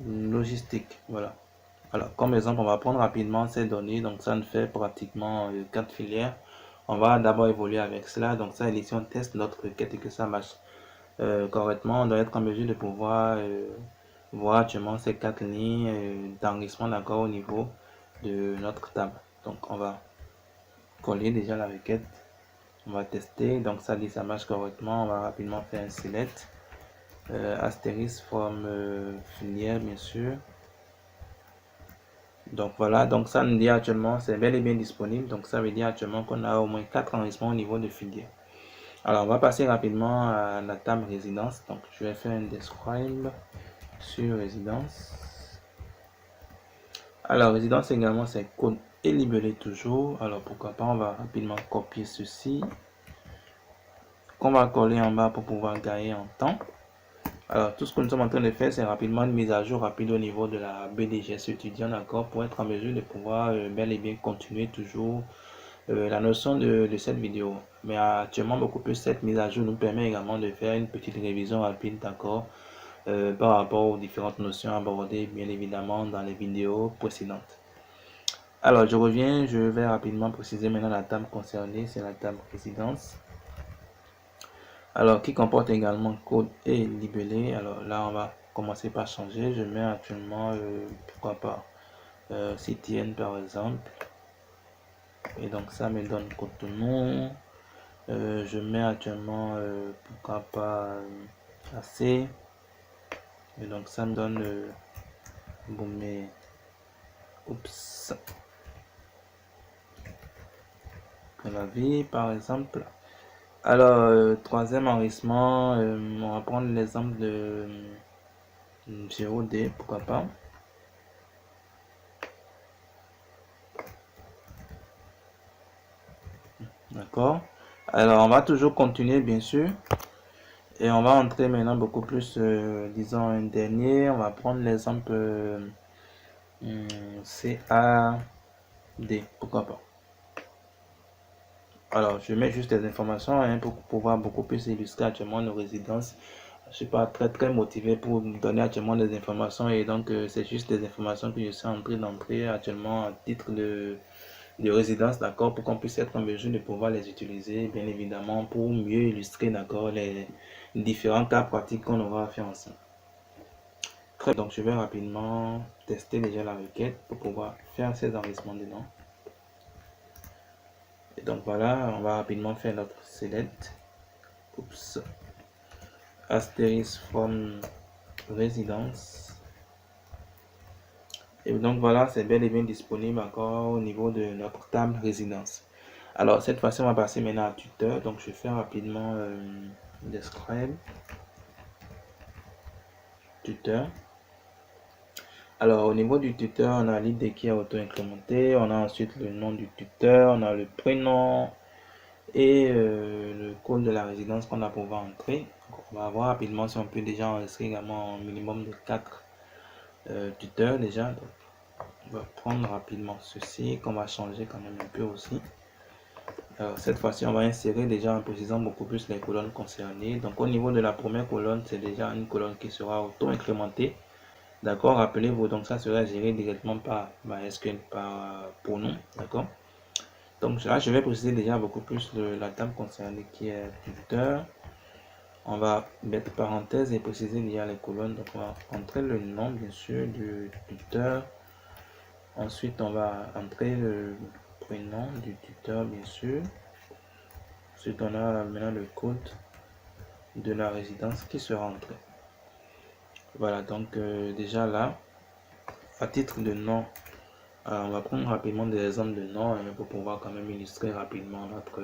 logistique. Voilà. Alors, comme exemple, on va prendre rapidement ces données. Donc, ça nous fait pratiquement 4 filières. On va d'abord évoluer avec cela. Donc, ça, si on teste notre requête et que ça marche correctement, on doit être en mesure de pouvoir voir actuellement ces 4 lignes d'enregistrement d'accord au niveau de notre table. Donc, on va coller déjà la requête. On va tester. Donc, ça dit ça marche correctement. On va rapidement faire un select. Astérisque from filière, bien sûr. Donc voilà, donc ça nous dit actuellement c'est bel et bien disponible. Donc ça veut dire actuellement qu'on a au moins 4 enregistrements au niveau de filière. Alors, on va passer rapidement à la table résidence. Donc, je vais faire un describe sur résidence. Alors, résidence également, c'est code et libellé toujours. Alors, pourquoi pas, on va rapidement copier ceci, qu'on va coller en bas pour pouvoir gagner en temps. Alors, tout ce que nous sommes en train de faire, c'est rapidement une mise à jour rapide au niveau de la BDGS étudiant, d'accord, pour être en mesure de pouvoir bel et bien continuer toujours la notion de cette vidéo. Mais actuellement, beaucoup plus, cette mise à jour nous permet également de faire une petite révision rapide, d'accord, par rapport aux différentes notions abordées, bien évidemment, dans les vidéos précédentes. Alors, je reviens, je vais rapidement préciser maintenant la table concernée, c'est la table résidence. Alors, qui comporte également code et libellé. Alors là, on va commencer par changer. Je mets actuellement, pourquoi pas, CTN par exemple. Et donc, ça me donne Cotonou. Je mets actuellement, pourquoi pas, AC. Et donc, ça me donne Boumé. Oups. La vie, par exemple. Alors, troisième enrichissement, on va prendre l'exemple de 0D, pourquoi pas. D'accord. Alors, on va toujours continuer, bien sûr. Et on va entrer maintenant beaucoup plus, disons, un dernier. On va prendre l'exemple CAD, pourquoi pas. Alors, je mets juste des informations hein, pour pouvoir beaucoup plus illustrer actuellement nos résidences. Je suis pas très motivé pour donner actuellement des informations et donc c'est juste des informations que je suis en train d'entrer actuellement à titre de résidence, d'accord, pour qu'on puisse être en mesure de pouvoir les utiliser, bien évidemment, pour mieux illustrer, d'accord, les différents cas pratiques qu'on aura fait ensemble. Très bien, donc je vais rapidement tester déjà la requête pour pouvoir faire ces enregistrements dedans. Et donc voilà, on va rapidement faire notre select. Oups. Asterisk from residence. Et donc voilà, c'est bel et bien disponible encore au niveau de notre table résidence. Alors cette fois-ci, on va passer maintenant à tuteur. Donc je fais rapidement describe tuteur. Alors au niveau du tuteur, on a l'id qui est auto-incrémenté, on a ensuite le nom du tuteur, on a le prénom et le code de la résidence qu'on a pouvoir entrer. Donc, on va voir rapidement si on peut déjà enregistrer également un minimum de 4 tuteurs déjà. Donc, on va prendre rapidement ceci qu'on va changer quand même un peu aussi. Alors, cette fois-ci, on va insérer déjà en précisant beaucoup plus les colonnes concernées. Donc, au niveau de la première colonne, c'est déjà une colonne qui sera auto-incrémentée. D'accord, rappelez-vous, donc ça sera géré directement par MySQL pour nous. D'accord. Donc là, je vais préciser déjà beaucoup plus la table concernée qui est tuteur. On va mettre parenthèse et préciser déjà les colonnes. Donc, on va entrer le nom, bien sûr, du tuteur. Ensuite, on va entrer le prénom du tuteur, bien sûr. Ensuite, on a maintenant le code de la résidence qui sera entré. Voilà, donc déjà là, à titre de nom, on va prendre rapidement des exemples de noms pour pouvoir quand même illustrer rapidement notre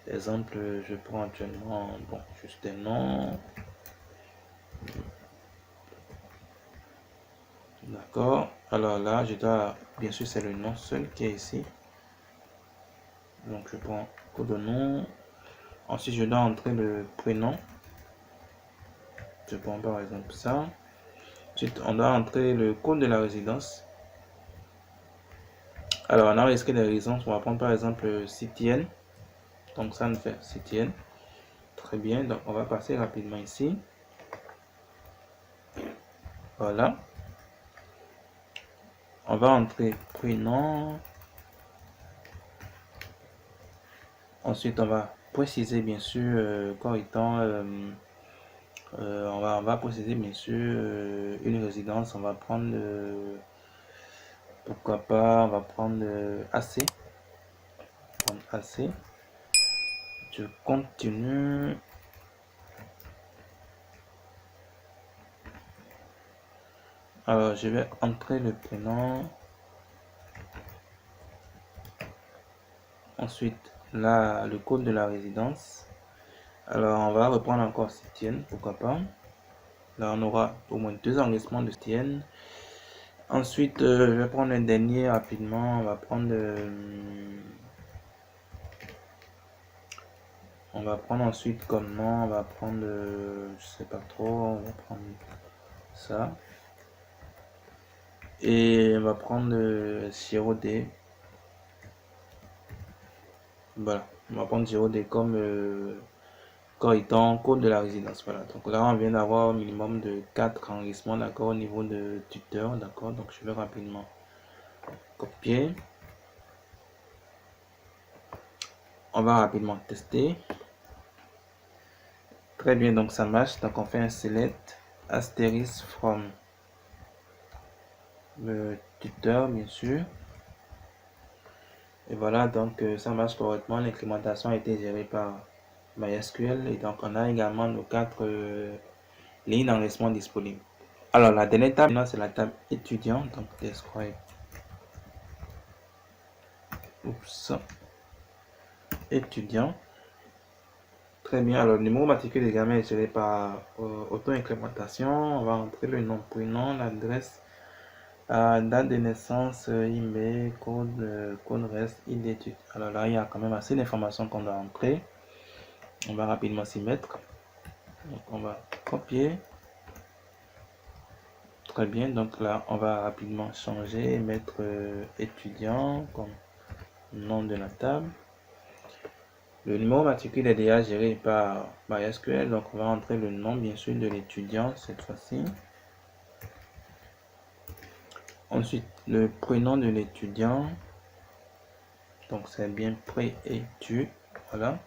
exemple. Je prends actuellement, bon, juste un nom. D'accord. Alors là, je dois, bien sûr, c'est le nom seul qui est ici. Donc je prends code de nom. Ensuite, je dois entrer le prénom. Je prends par exemple ça. Ensuite, on doit entrer le code de la résidence. Alors, on a risqué des résidences. On va prendre par exemple CTN. Donc, ça nous fait CTN. Très bien. Donc, on va passer rapidement ici. Voilà. On va entrer prénom. Ensuite, on va préciser bien sûr quoi étant. On va préciser bien sûr une résidence. On va prendre pourquoi pas, on va prendre AC. AC. Je continue. Alors, je vais entrer le prénom. Ensuite, là, le code de la résidence. Alors, on va reprendre encore Citienne, pourquoi pas. Là, on aura au moins 2 enregistrements de Citienne. Ensuite, je vais prendre un dernier rapidement. On va prendre ensuite comme nom, on va prendre, je sais pas trop, on va prendre ça. Et on va prendre COD. Voilà, on va prendre COD comme étant code de la résidence. Voilà, donc là on vient d'avoir un minimum de 4 enregistrements, d'accord, au niveau de tuteur, d'accord. Donc je vais rapidement copier. On va rapidement tester. Très bien, donc ça marche. Donc on fait un select asterisk from le tuteur, bien sûr. Et voilà, donc ça marche correctement. L'implémentation a été gérée par MySQL. Et donc on a également nos 4 lignes d'enregistrement disponibles. Alors la dernière table, c'est la table étudiant. Donc describe. Oups. Étudiant. Très bien. Alors, le numéro matricule également est géré par auto-incrémentation. On va entrer le nom, prénom, l'adresse, date de naissance, email, code reste, ID d'études. Alors là, il y a quand même assez d'informations qu'on doit entrer. On va rapidement s'y mettre. Donc, on va copier. Très bien. Donc là, on va rapidement changer et mettre étudiant comme nom de la table. Le numéro matricule est déjà géré par MySQL, donc on va entrer le nom bien sûr de l'étudiant cette fois-ci. Ensuite, le prénom de l'étudiant, donc c'est bien pré-étude, voilà.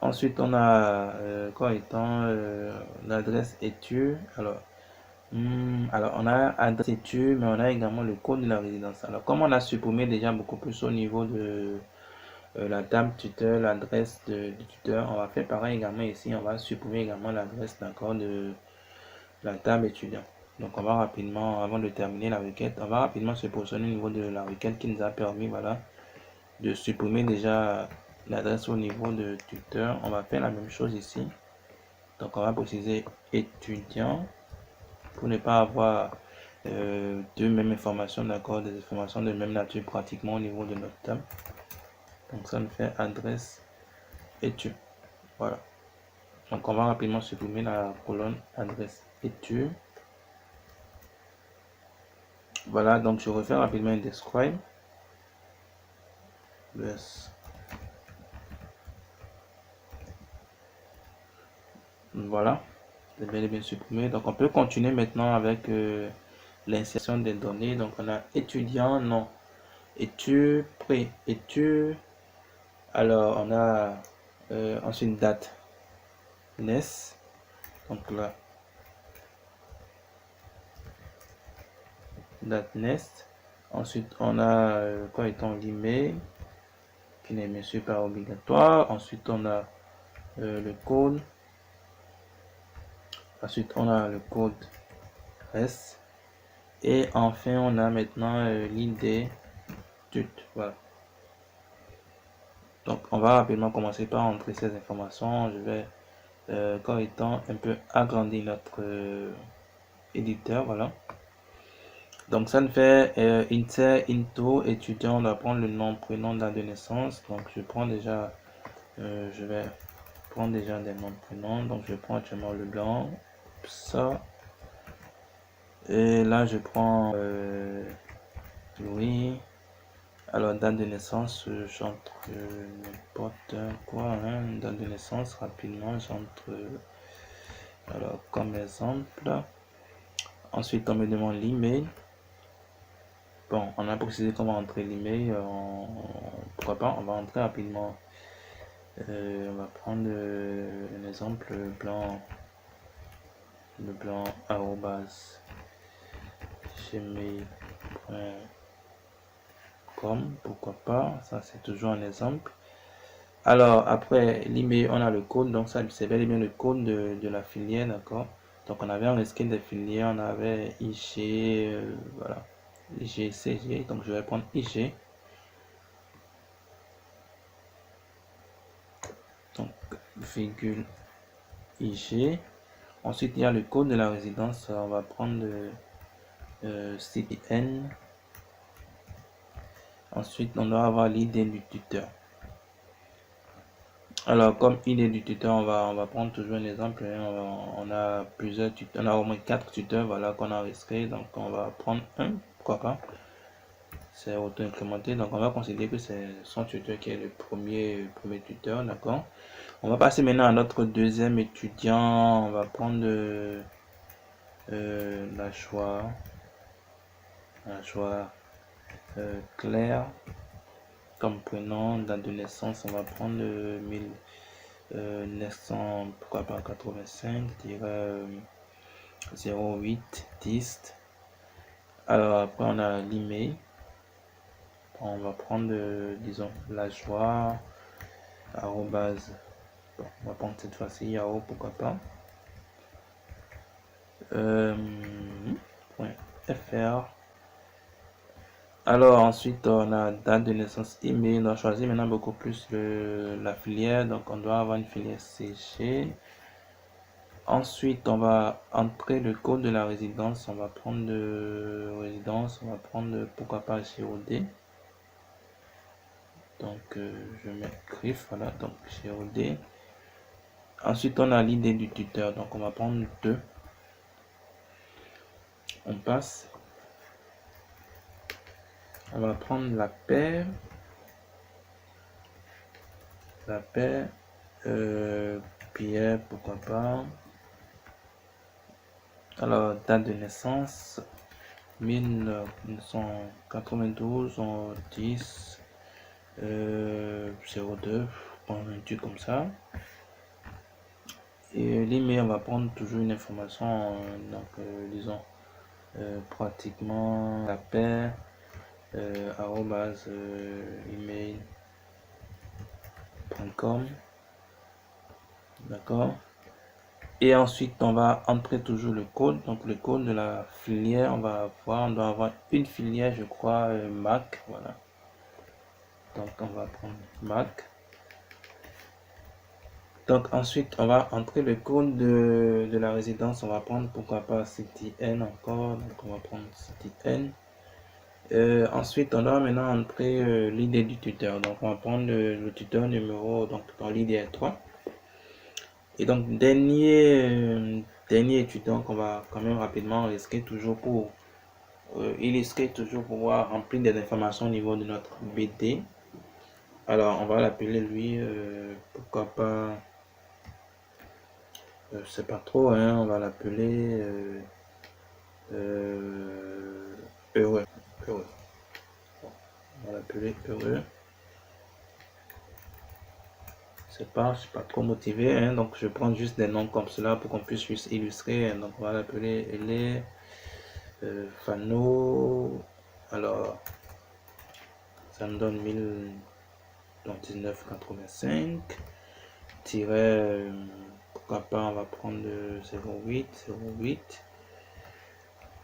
Ensuite, on a quoi étant l'adresse étude. Alors, on a adresse étude, mais on a également le code de la résidence. Alors, comme on a supprimé déjà beaucoup plus au niveau de la table tuteur, l'adresse du tuteur, on va faire pareil également ici. On va supprimer également l'adresse d'accord de la table étudiant. Donc on va rapidement, avant de terminer la requête, on va rapidement se positionner au niveau de la requête qui nous a permis, voilà, de supprimer déjà l'adresse au niveau de tuteur. On va faire la même chose ici. Donc on va préciser étudiant pour ne pas avoir deux mêmes informations, d'accord, des informations de même nature pratiquement au niveau de notre table. Donc ça nous fait adresse étude. Voilà. Donc on va rapidement supprimer la colonne adresse étude. Voilà, donc je refais rapidement un describe. Yes. Voilà, c'est bel et bien supprimé. Donc on peut continuer maintenant avec l'insertion des données. Donc on a étudiant, non, étude, pré, étude. Alors on a ensuite date, NES. Donc là, date NES. Ensuite on a quoi étant l'email qui n'est bien sûr pas obligatoire. Ensuite on a le code. Ensuite on a le code REST. Et enfin on a maintenant l'idée tut. Voilà. Donc on va rapidement commencer par entrer ces informations. Je vais comme étant un peu agrandir notre éditeur. Voilà. Donc ça nous fait inter, into, étudiant. On va prendre le nom, prénom, date de naissance. Donc je prends déjà, je vais prendre déjà des noms, prénoms. Donc je prends actuellement le blanc, ça. Et là je prends Louis. Alors, date de naissance, j'entre n'importe quoi, hein, date de naissance, rapidement, j'entre, alors, comme exemple. Ensuite, on me demande l'email. Bon, on a précisé comment entrer l'email, pourquoi pas, on va entrer rapidement. On va prendre un exemple blanc, le blanc, arrobas, gmail.com, pourquoi pas, ça c'est toujours un exemple. Alors, après l'email, on a le code. Donc, ça, c'est bel et bien le code de la filière, d'accord? Donc, on avait un risque des filières, on avait IG, voilà, IG, CG. Donc, je vais prendre IG. Donc, virgule IG. Ensuite, il y a le code de la résidence. On va prendre CTN. Ensuite, on doit avoir l'idée du tuteur. Alors, comme idée du tuteur, on va prendre toujours un exemple. On a plusieurs tuteurs, on a au moins 4 tuteurs, voilà, qu'on a enregistrés. Donc, on va prendre un, pourquoi pas. C'est auto-implémenté, donc on va considérer que c'est son tuteur qui est le premier tuteur, d'accord. On va passer maintenant à notre deuxième étudiant. On va prendre la choix Claire comme prénom, date de naissance. On va prendre 1900, pourquoi pas 85-08 10. Alors après on a l'email. On va prendre disons la joie arrobase, bon, on va prendre cette fois-ci Yahoo, pourquoi pas .fr. Alors ensuite on a date de naissance, email. On doit choisir maintenant beaucoup plus la filière, donc on doit avoir une filière CG. Ensuite on va entrer le code de la résidence. On va prendre de résidence, on va prendre pourquoi pas COD. Donc je mets CRIF, voilà, donc COD. Ensuite on a l'idée du tuteur, donc on va prendre 2. On passe. On va prendre la paire. Pierre, pourquoi pas. Alors, date de naissance 1992 10 02, un truc comme ça. Et l'email, on va prendre toujours une information, donc disons pratiquement la paire arrobase email.com, d'accord. Et ensuite on va entrer toujours le code, donc le code de la filière. On doit avoir une filière, je crois, Mac, voilà. Donc on va prendre Mac. Donc ensuite on va entrer le code de la résidence. On va prendre pourquoi pas CTN encore, donc on va prendre CTN. Ensuite on doit maintenant entrer l'idée du tuteur, donc on va prendre le tuteur numéro, donc dans l'idée 3. Et donc dernier étudiant qu'on va quand même rapidement risquer toujours pour illustrer, toujours pouvoir remplir des informations au niveau de notre BD. Alors on va l'appeler lui, pourquoi pas, je sais pas trop, hein, on va l'appeler heureux. On va l'appeler heureux. Je suis pas trop motivé, hein, donc je prends juste des noms comme cela pour qu'on puisse juste illustrer, hein. Donc on va l'appeler Elé Fano. Alors ça me donne 1985 pourquoi pas, on va prendre 08.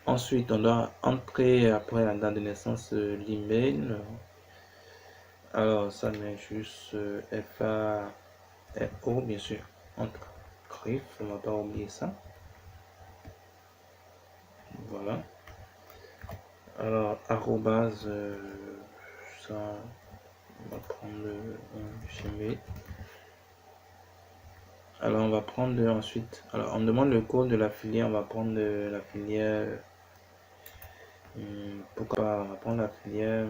Ensuite on doit entrer après la date de naissance l'email. Alors ça met juste FARO, bien sûr, entre CRIF, on va pas oublier ça. Voilà. Alors arrobase, ça on va prendre Gmail. Alors on va prendre ensuite, alors on demande le code de la filière. On va prendre la filière, pourquoi pas, on va prendre la filière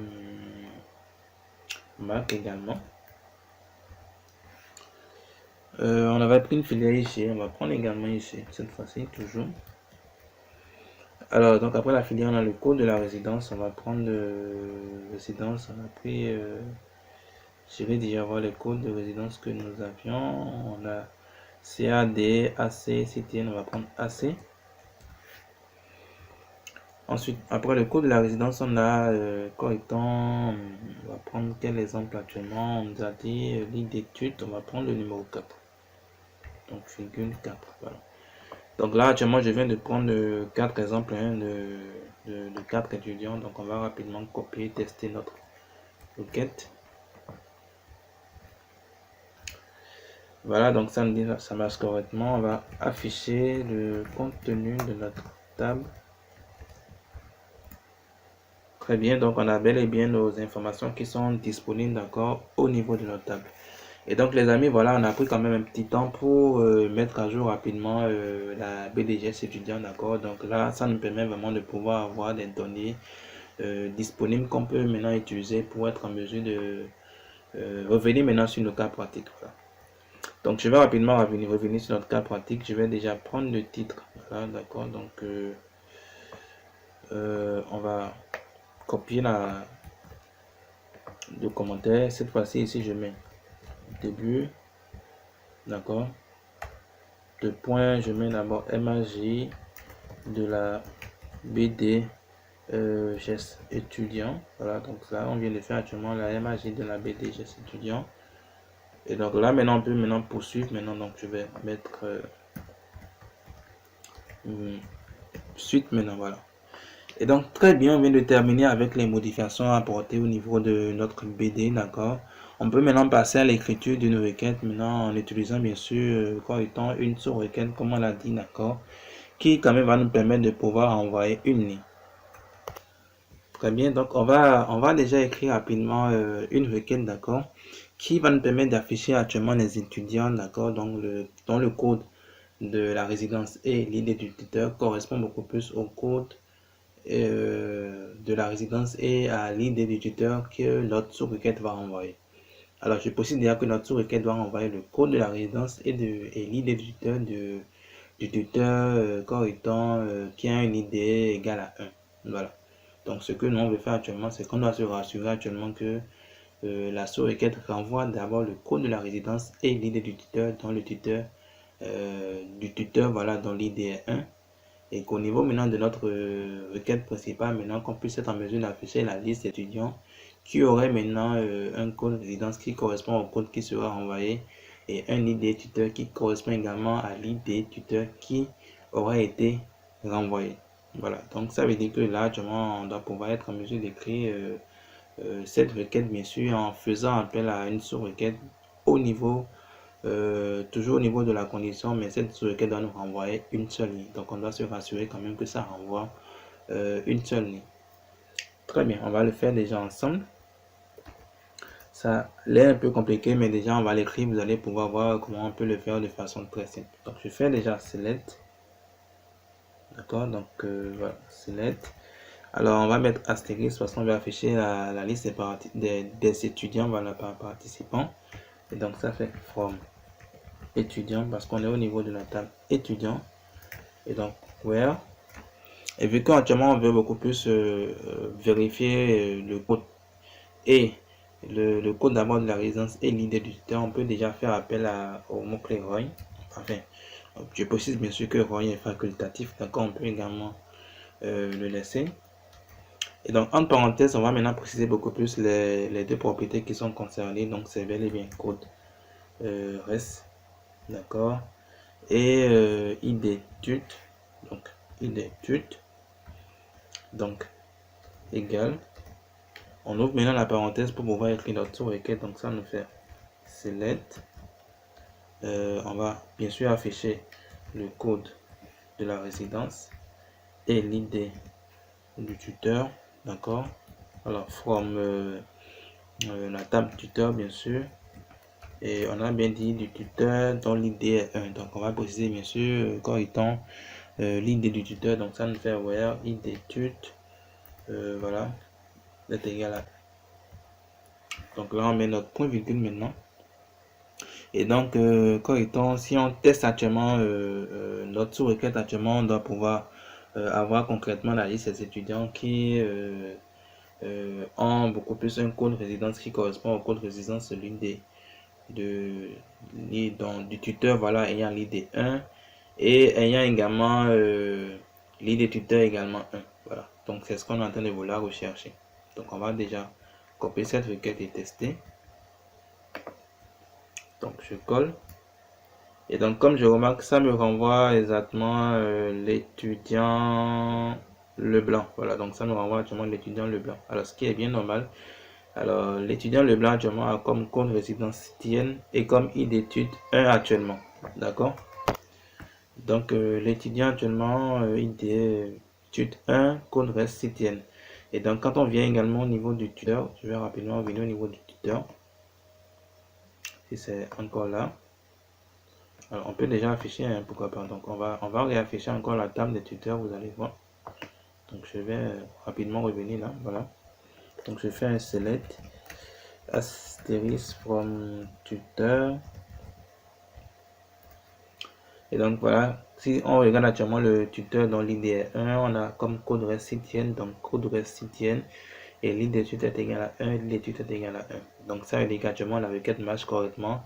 Mac également. On avait pris une filière ici, on va prendre également ici, cette fois-ci toujours. Alors donc après la filière on a le code de la résidence. On va prendre résidence. On a pris, je vais déjà voir les codes de résidence que nous avions. On a CAD, AC, CTN, on va prendre AC. Ensuite, après le code de la résidence, on a correctant. On va prendre quel exemple actuellement? On nous a dit ligne d'études, on va prendre le numéro 4. Donc, virgule 4. Voilà. Donc là, actuellement, je viens de prendre 4 exemples de 4 étudiants. Donc, on va rapidement copier, tester notre requête. Voilà, donc ça me dit ça marche correctement. On va afficher le contenu de notre table. Très bien, donc on a bel et bien nos informations qui sont disponibles, d'accord, au niveau de notre table. Et donc les amis, voilà, on a pris quand même un petit temps pour mettre à jour rapidement la BDGS étudiant, d'accord. Donc là, ça nous permet vraiment de pouvoir avoir des données disponibles qu'on peut maintenant utiliser pour être en mesure de revenir maintenant sur nos cas pratiques. Voilà. Donc je vais rapidement revenir sur notre cas pratique. Je vais déjà prendre le titre, voilà, d'accord. Donc on va copier le commentaire. Cette fois-ci, ici, je mets début, d'accord. De point, je mets d'abord MAJ de la BD GES étudiant. Voilà, donc là, on vient de faire actuellement la MAJ de la BD GES étudiant. Et donc là, maintenant, on peut maintenant poursuivre. Maintenant, donc je vais mettre suite maintenant, voilà. Et donc, très bien, on vient de terminer avec les modifications apportées au niveau de notre BD, d'accord. On peut maintenant passer à l'écriture d'une requête, maintenant en utilisant bien sûr, quoi étant une sous-requête, comme on l'a dit, d'accord, qui quand même va nous permettre de pouvoir envoyer une ligne. Très bien, donc on va déjà écrire rapidement une requête, d'accord, qui va nous permettre d'afficher actuellement les étudiants, d'accord, donc dans le code de la résidence et l'idée du tuteur correspond beaucoup plus au code de la résidence et à l'idée du tuteur que notre sous-requête va envoyer. Alors, je précise déjà que notre sous-requête doit envoyer le code de la résidence et l'idée du tuteur du tuteur correctant qui a une idée égale à 1. Voilà. Donc, ce que nous on veut faire actuellement, c'est qu'on doit se rassurer actuellement que la sous-requête renvoie d'abord le code de la résidence et l'idée du tuteur dans le tuteur voilà, dans l'idée 1. Et qu'au niveau maintenant de notre requête principale, maintenant qu'on puisse être en mesure d'afficher la liste d'étudiants qui aurait maintenant un code résidence qui correspond au code qui sera envoyé et un ID tuteur qui correspond également à l'ID tuteur qui aurait été renvoyé. Voilà, donc ça veut dire que là, on doit pouvoir être en mesure d'écrire cette requête, bien sûr, en faisant appel à une sous-requête au niveau toujours au niveau de la condition, mais cette sous-requête doit nous renvoyer une seule ligne. Donc on doit se rassurer quand même que ça renvoie une seule ligne. Très bien, on va le faire déjà ensemble. Ça l'air un peu compliqué, mais déjà on va l'écrire. Vous allez pouvoir voir comment on peut le faire de façon très simple. Donc je fais déjà select. D'accord, donc voilà, select. Alors on va mettre astérisque parce qu'on va afficher la liste des étudiants, voilà, par participant. Et donc ça fait from étudiant parce qu'on est au niveau de la table étudiant. Et donc where, et vu qu'actuellement on veut beaucoup plus vérifier le code et le code d'abord de la résidence et l'idée du tuteur, on peut déjà faire appel au mot-clé ROI. Enfin, je précise bien sûr que ROI est facultatif, d'accord, on peut également le laisser. Et donc entre parenthèses, on va maintenant préciser beaucoup plus les deux propriétés qui sont concernées. Donc c'est bel et bien code res, d'accord, et id tut, donc id tut, donc égal. On ouvre maintenant la parenthèse pour pouvoir écrire notre sous-requête. Donc ça nous fait select. On va bien sûr afficher le code de la résidence et l'idée du tuteur, d'accord. Alors from la table tuteur bien sûr, et on a bien dit du tuteur dont l'idée est 1. Donc on va préciser bien sûr quand étant l'idée du tuteur. Donc ça nous fait where id tut, voilà, est égal à. Donc là on met notre point virgule maintenant. Et donc, si on teste actuellement notre sous-requête, actuellement, on doit pouvoir avoir concrètement la liste des étudiants qui ont beaucoup plus un code résidence qui correspond au code résidence de l'une du tuteur, voilà, ayant l'ID 1 et ayant également l'ID tuteur également 1. Voilà, donc c'est ce qu'on est en train de vouloir rechercher. Donc, on va déjà copier cette requête et tester. Donc, je colle. Et donc, comme je remarque, ça me renvoie exactement l'étudiant Leblanc. Voilà, donc ça me renvoie actuellement l'étudiant Leblanc. Alors, ce qui est bien normal, Alors, l'étudiant Leblanc actuellement a comme code résidence citoyenne et comme ID d'études 1 actuellement. D'accord? Donc, l'étudiant actuellement, ID étude 1, code reste citoyenne. Et donc, quand on vient également au niveau du tuteur, je vais rapidement venir au niveau du tuteur. Si c'est encore là. Alors, on peut déjà afficher, hein, pourquoi pas. Donc, on va réafficher encore la table des tuteurs, vous allez voir. Donc, je vais rapidement revenir là. Voilà. Donc, je fais un select asterisk from tuteur. Et donc, voilà. Si on regarde actuellement le tuteur dans l'IDE 1, on a comme code récipienne, donc code récipienne. Et l'id d'étude est égal à 1, l'id d'étude est égal à 1. Donc, ça veut dire qu'actuellement, la requête marche correctement.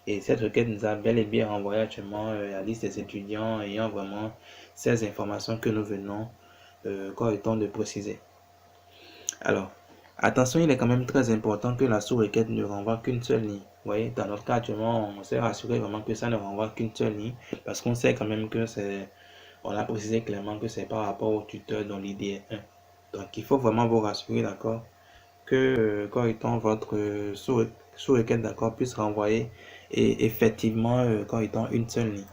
Et cette requête nous a bel et bien renvoyé actuellement la liste des étudiants ayant vraiment ces informations que nous venons correctement de préciser. Alors, attention, il est quand même très important que la sous-requête ne renvoie qu'une seule ligne. Vous voyez, dans notre cas actuellement, on s'est rassuré vraiment que ça ne renvoie qu'une seule ligne parce qu'on sait quand même que c'est, on a précisé clairement que c'est par rapport au tuteur dans l'IDE 1. Donc, il faut vraiment vous rassurer, d'accord, que correctement votre sous-requête, d'accord, puisse renvoyer et effectivement correctement une seule ligne.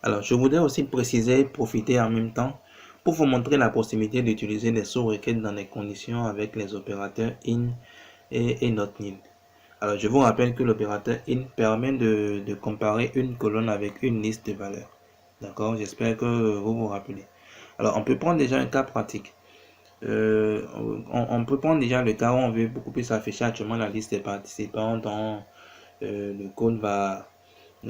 Alors, je voudrais aussi préciser, profiter en même temps pour vous montrer la possibilité d'utiliser des sous-requêtes dans des conditions avec les opérateurs in et not nil. Alors, je vous rappelle que l'opérateur in permet de comparer une colonne avec une liste de valeurs. D'accord? J'espère que vous vous rappelez. Alors, on peut prendre déjà un cas pratique. On peut prendre déjà le cas où on veut beaucoup plus afficher actuellement la liste des participants dont le code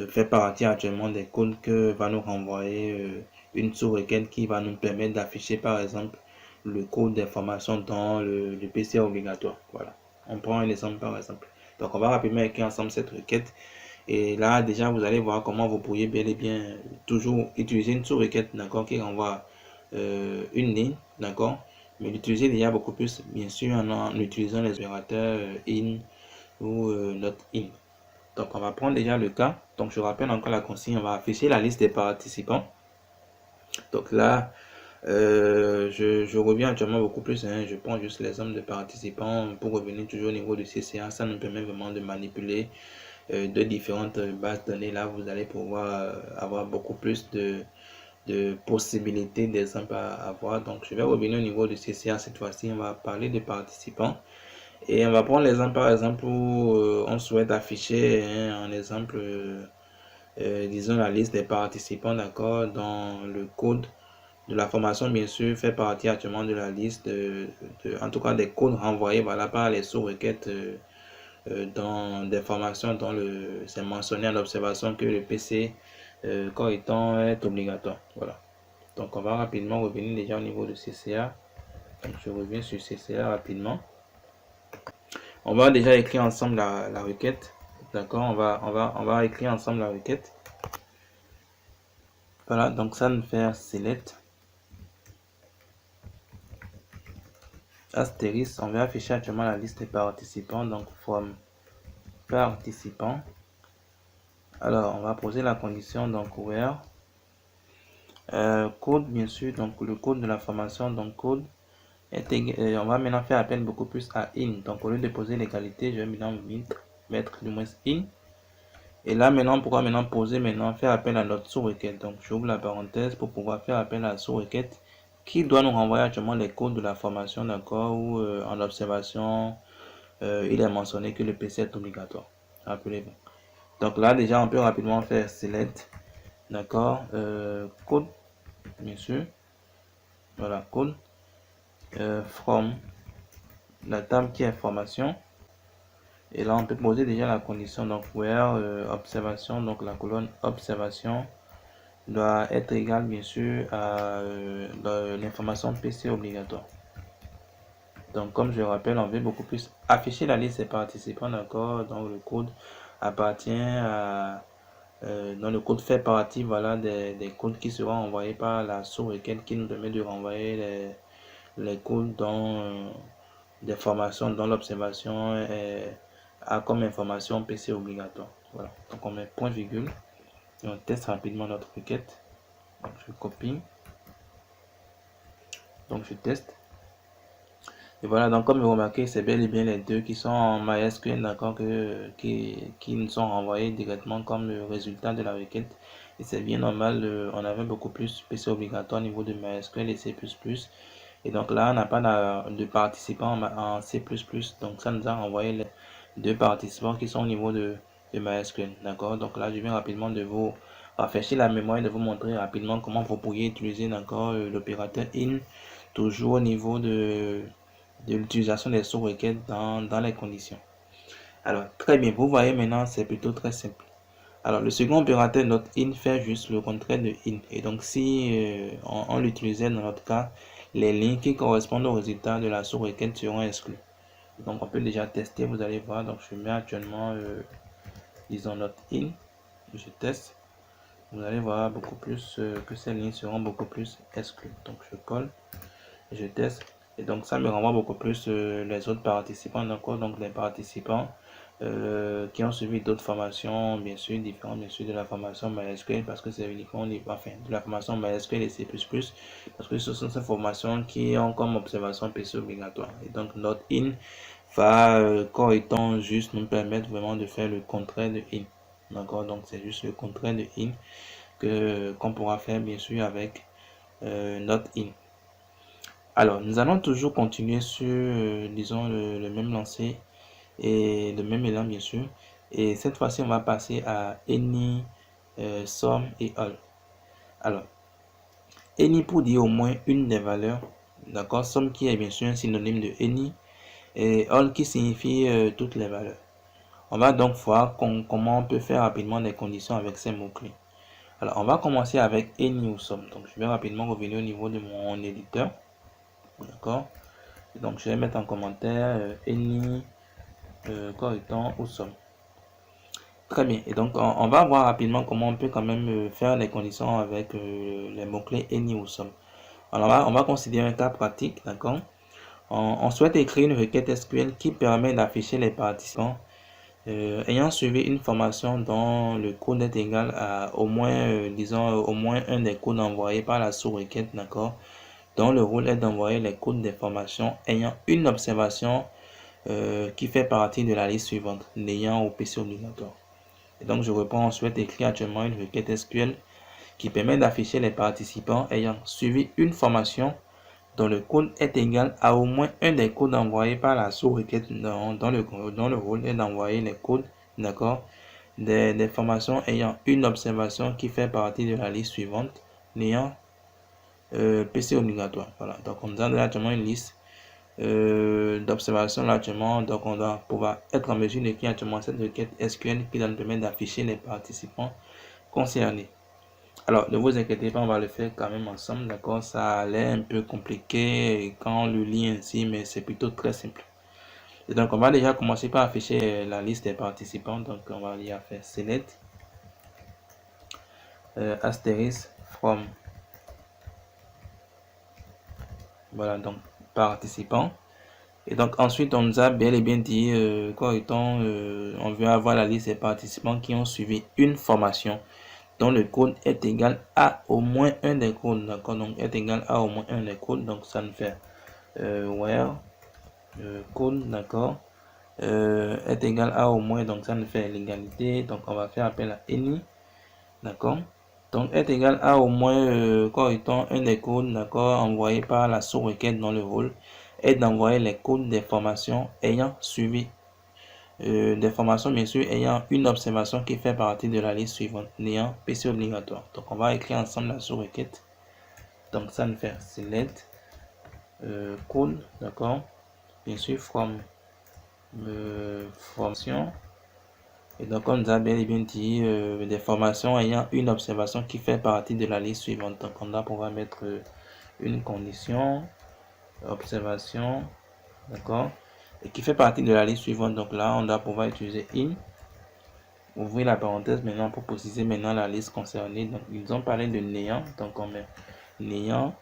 fait partie actuellement des codes que va nous renvoyer une sous-requête qui va nous permettre d'afficher par exemple le code d'information dans le PC obligatoire. Voilà. On prend un exemple par exemple. Donc on va rapidement écrire ensemble cette requête. Et là déjà vous allez voir comment vous pourriez bel et bien toujours utiliser une sous-requête, d'accord, qui renvoie une ligne, d'accord, mais l'utiliser déjà beaucoup plus bien sûr en utilisant les opérateurs in ou not in. Donc on va prendre déjà le cas. Donc je rappelle encore la consigne, on va afficher la liste des participants. Donc là, je reviens actuellement beaucoup plus, hein, je prends juste l'exemple de participants pour revenir toujours au niveau du CCA. Ça nous permet vraiment de manipuler de différentes bases de données. Là, vous allez pouvoir avoir beaucoup plus de possibilités d'exemples à avoir. Donc je vais revenir au niveau du CCA cette fois-ci. On va parler de participants. Et on va prendre l'exemple par exemple où on souhaite afficher un exemple, disons la liste des participants, d'accord, dans le code de la formation bien sûr fait partie actuellement de la liste en tout cas des codes renvoyés voilà, par les sous-requêtes dans des formations dont c'est mentionné en observation que le PC corps étant est obligatoire. Voilà. Donc on va rapidement revenir déjà au niveau de CCA. Donc je reviens sur CCA rapidement. On va déjà écrire ensemble la requête. D'accord, on va écrire ensemble la requête. Voilà, donc ça nous fait select astérisque. On va afficher actuellement la liste des participants, donc from participants. Alors, on va poser la condition, donc where code, bien sûr, donc le code de la formation, donc code on va maintenant faire appel beaucoup plus à in. Donc au lieu de poser l'égalité, je vais maintenant mettre du moins in. Et là maintenant, pourquoi maintenant poser faire appel à notre sous-requête. Donc j'ouvre la parenthèse pour pouvoir faire appel à la sous-requête qui doit nous renvoyer actuellement les codes de la formation, d'accord, ou en observation, il est mentionné que le PC est obligatoire. Rappelez-vous. Donc là déjà on peut rapidement faire select, d'accord, code, bien sûr. Voilà, code. From la table qui est formation, et là on peut poser déjà la condition, donc where observation, donc la colonne observation doit être égale bien sûr à l'information PC obligatoire. Donc comme je rappelle, on veut beaucoup plus afficher la liste des participants, d'accord, donc le code appartient à dans le code fait partie, voilà, des codes qui seront envoyés par la sous-requête qui nous permet de renvoyer les codes dans des formations dont l'observation a comme information PC obligatoire. Voilà. Donc on met point virgule et on teste rapidement notre requête. Donc je copie. Donc je teste. Et voilà, donc comme vous remarquez, c'est bel et bien les deux qui sont en MySQL, d'accord, qui nous sont renvoyés directement comme résultat de la requête. Et c'est bien normal, on avait beaucoup plus PC obligatoire au niveau de MySQL et C++. Et donc là, on n'a pas de participants en C++. Donc ça nous a renvoyé les deux participants qui sont au niveau de MySQL, d'accord. Donc là, je viens rapidement de vous rafraîchir la mémoire et de vous montrer rapidement comment vous pourriez utiliser, d'accord, l'opérateur in, toujours au niveau de l'utilisation des sous-requêtes dans les conditions. Alors, très bien, vous voyez maintenant, c'est plutôt très simple. Alors, le second opérateur .in fait juste le contraire de in. Et donc, si on l'utilisait dans notre cas, les lignes qui correspondent au résultat de la sous-requête seront exclues. Donc, on peut déjà tester, vous allez voir. Donc, je mets actuellement, disons, .in, je teste. Vous allez voir beaucoup plus que ces lignes seront beaucoup plus exclues. Donc, je colle, je teste. Et donc ça me renvoie beaucoup plus les autres participants, d'accord, donc les participants qui ont suivi d'autres formations, bien sûr, différentes, bien sûr, de la formation MySQL, parce que c'est uniquement, enfin, de la formation MySQL et C++, parce que ce sont ces formations qui ont comme observation PC obligatoire. Et donc notre in va, correctant juste nous permettre vraiment de faire le contraire de in, d'accord, donc c'est juste le contraire de in qu'on pourra faire, bien sûr, avec notre in. Alors, nous allons toujours continuer sur, disons, le même lancer et le même élan, bien sûr. Et cette fois-ci, on va passer à any, sum et all. Alors, any pour dire au moins une des valeurs, d'accord? Sum qui est bien sûr un synonyme de any et all qui signifie toutes les valeurs. On va donc voir comment on peut faire rapidement des conditions avec ces mots-clés. Alors, on va commencer avec any ou sum. Donc, je vais rapidement revenir au niveau de mon éditeur. D'accord? Donc, je vais mettre en commentaire any correctant ou sum. Très bien. Et donc, on va voir rapidement comment on peut quand même faire les conditions avec les mots-clés any ou sum. Alors, on va considérer un cas pratique. D'accord? On souhaite écrire une requête SQL qui permet d'afficher les participants ayant suivi une formation dont le code est égal à au moins, disons, au moins un des codes envoyés par la sous-requête, d'accord, dont le rôle est d'envoyer les codes des formations ayant une observation qui fait partie de la liste suivante, n'ayant au PC obligatoire. Et donc, je reprends, on souhaite écrire actuellement une requête SQL qui permet d'afficher les participants ayant suivi une formation dont le code est égal à au moins un des codes envoyés par la sous-requête dont le rôle est d'envoyer les codes, d'accord, des formations ayant une observation qui fait partie de la liste suivante, n'ayant PC obligatoire. Voilà, donc on a actuellement une liste d'observation actuellement, donc on doit pouvoir être en mesure d'écrire actuellement cette requête SQL qui nous permet d'afficher les participants concernés. Alors, ne vous inquiétez pas, on va le faire quand même ensemble, d'accord? Ça a l'air un peu compliqué quand on le lit ainsi, mais c'est plutôt très simple. Et donc, on va déjà commencer par afficher la liste des participants. Donc, on va y faire select asterisk from. Voilà, donc participants. Et donc, ensuite, on nous a bel et bien dit, on veut avoir la liste des participants qui ont suivi une formation dont le code est égal à au moins un des codes, d'accord, donc est égal à au moins un des codes, donc ça nous fait where code, d'accord, est égal à au moins, donc ça nous fait l'égalité, donc on va faire appel à any, d'accord, donc est égal à au moins correctant un des codes, d'accord, envoyé par la sous-requête dont le rôle est d'envoyer les codes des formations ayant suivi des formations bien sûr ayant une observation qui fait partie de la liste suivante, n'ayant PC obligatoire. Donc on va écrire ensemble la sous-requête. Donc ça nous fait select code, d'accord, bien sûr from formation. Et donc on nous a bel et bien dit des formations ayant une observation qui fait partie de la liste suivante. Donc on va pouvoir mettre une condition observation, d'accord, et qui fait partie de la liste suivante. Donc là on doit pouvoir utiliser in, ouvrir la parenthèse maintenant pour préciser maintenant la liste concernée. Donc ils ont parlé de néant, donc on met néant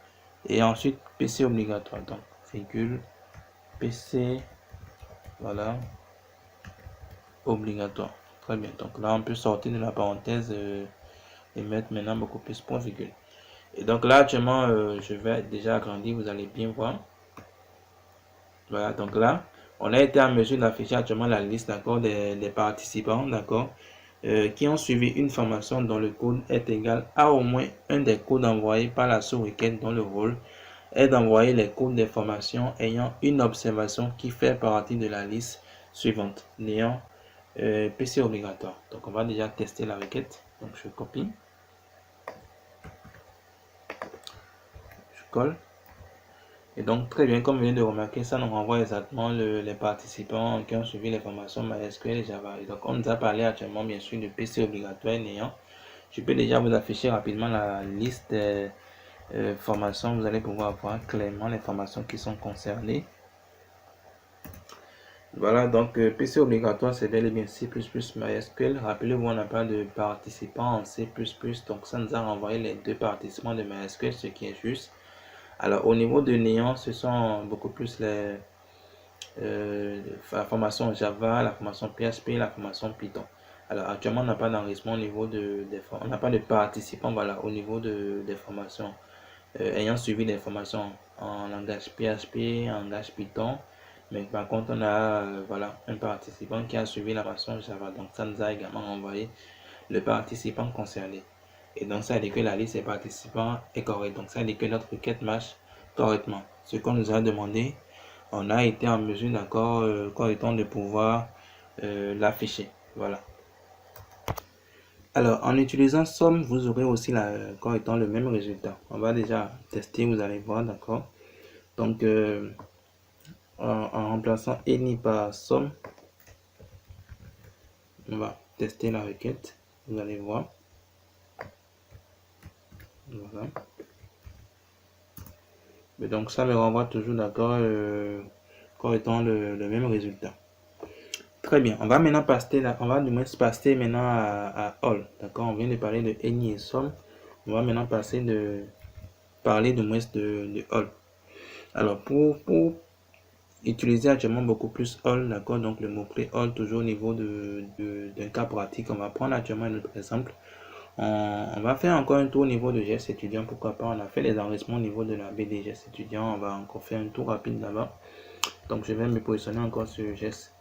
et ensuite PC obligatoire, donc virgule PC, voilà, obligatoire. Très bien, donc là on peut sortir de la parenthèse et mettre maintenant beaucoup plus point virgule. Et donc là actuellement je vais déjà agrandir, vous allez bien voir. Voilà, donc là, on a été en mesure d'afficher actuellement la liste, d'accord, des participants, d'accord, qui ont suivi une formation dont le code est égal à au moins un des codes envoyés par la sous-requête, dont le rôle est d'envoyer les codes des formations ayant une observation qui fait partie de la liste suivante, n'ayant PC obligatoire. Donc on va déjà tester la requête. Donc je copie, je colle. Et donc très bien, comme vous venez de remarquer, ça nous renvoie exactement les participants qui ont suivi les formations MySQL et Java. Et donc on nous a parlé actuellement bien sûr de PC obligatoire n'ayant. Je peux déjà vous afficher rapidement la liste des formations. Vous allez pouvoir voir clairement les formations qui sont concernées. Voilà, donc PC obligatoire, c'est bel et bien C++ MySQL. Rappelez-vous, on n'a pas de participants en C++, donc ça nous a renvoyé les deux participants de MySQL, ce qui est juste. Alors, au niveau de Néant, ce sont beaucoup plus la formation Java, la formation PHP, la formation Python. Alors, actuellement, on n'a pas d'enregistrement au niveau on n'a pas de participants, voilà, au niveau des formations ayant suivi des formations en langage PHP, en langage Python. Mais par contre, on a voilà, un participant qui a suivi la formation Java. Donc, ça nous a également envoyé le participant concerné. Et donc, ça dit que la liste des participants est correcte. Donc, ça dit que notre requête marche correctement. Ce qu'on nous a demandé, on a été en mesure, d'accord, correctement de pouvoir l'afficher. Voilà. Alors, en utilisant somme, vous aurez aussi correctement le même résultat. On va déjà tester, vous allez voir, d'accord. Donc, en remplaçant any par somme, on va tester la requête. Vous allez voir. Voilà. Et donc, ça me renvoie toujours, d'accord, correctement le même résultat. Très bien, on va maintenant passer, on va du moins passer maintenant à all. D'accord, on vient de parler de any et somme. On va maintenant parler du moins de all. Alors, pour utiliser actuellement beaucoup plus all, d'accord, donc le mot-clé all toujours au niveau d'un cas pratique. On va prendre actuellement un autre exemple. On va faire encore un tour au niveau de GS étudiant, pourquoi pas. On a fait les enregistrements au niveau de la BDGS étudiant. On va encore faire un tour rapide là-bas. Donc, je vais me positionner encore sur GS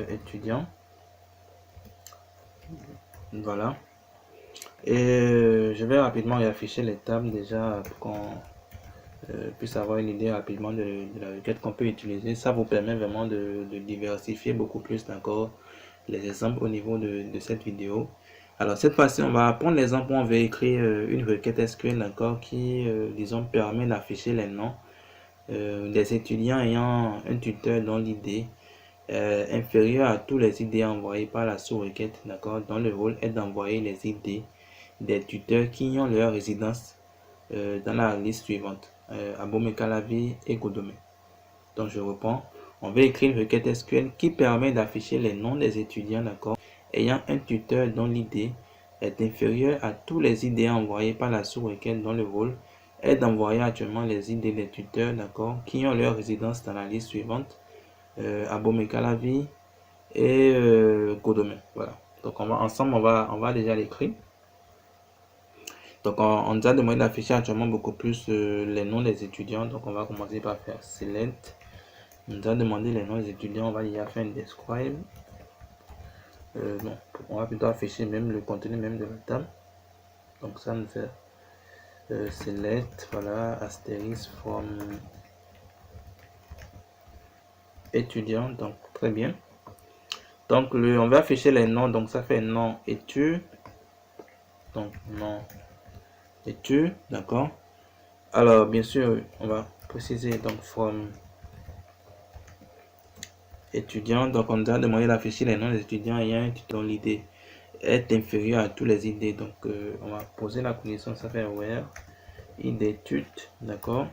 étudiant. Voilà. Et je vais rapidement réafficher les tables déjà pour qu'on puisse avoir une idée rapidement de la requête qu'on peut utiliser. Ça vous permet vraiment de diversifier beaucoup plus encore les exemples au niveau de cette vidéo. Alors cette fois-ci, on va prendre l'exemple où on va écrire une requête SQL, d'accord, qui, disons, permet d'afficher les noms des étudiants ayant un tuteur dont l'idée inférieur à tous les idées envoyées par la sous-requête, d'accord, dont le rôle est d'envoyer les idées des tuteurs qui ont leur résidence dans la liste suivante, Abomey Calavi et Godome. Donc je reprends, on va écrire une requête SQL qui permet d'afficher les noms des étudiants, d'accord, ayant un tuteur dont l'idée est inférieure à tous les idées envoyées par la sous-requête dont le rôle est d'envoyer actuellement les idées des tuteurs, d'accord, qui ont leur résidence dans la liste suivante, Abomey Calavi et Godome. Voilà. Donc ensemble, on va déjà l'écrire. Donc on nous a demandé d'afficher actuellement beaucoup plus les noms des étudiants. Donc on va commencer par faire select. On nous a demandé les noms des étudiants. On va déjà faire un describe. Non, on va plutôt afficher même le contenu même de la table. Donc ça nous fait select, voilà, asterisk from étudiant. Donc très bien. Donc on va afficher les noms. Donc ça fait nom étude. Donc nom étude, d'accord. Alors bien sûr, on va préciser donc from étudiants. Donc on nous a demandé d'afficher les noms des étudiants ayant dont l'idée est inférieure à tous les idées. Donc on va poser la condition, ça fait where id étude, d'accord.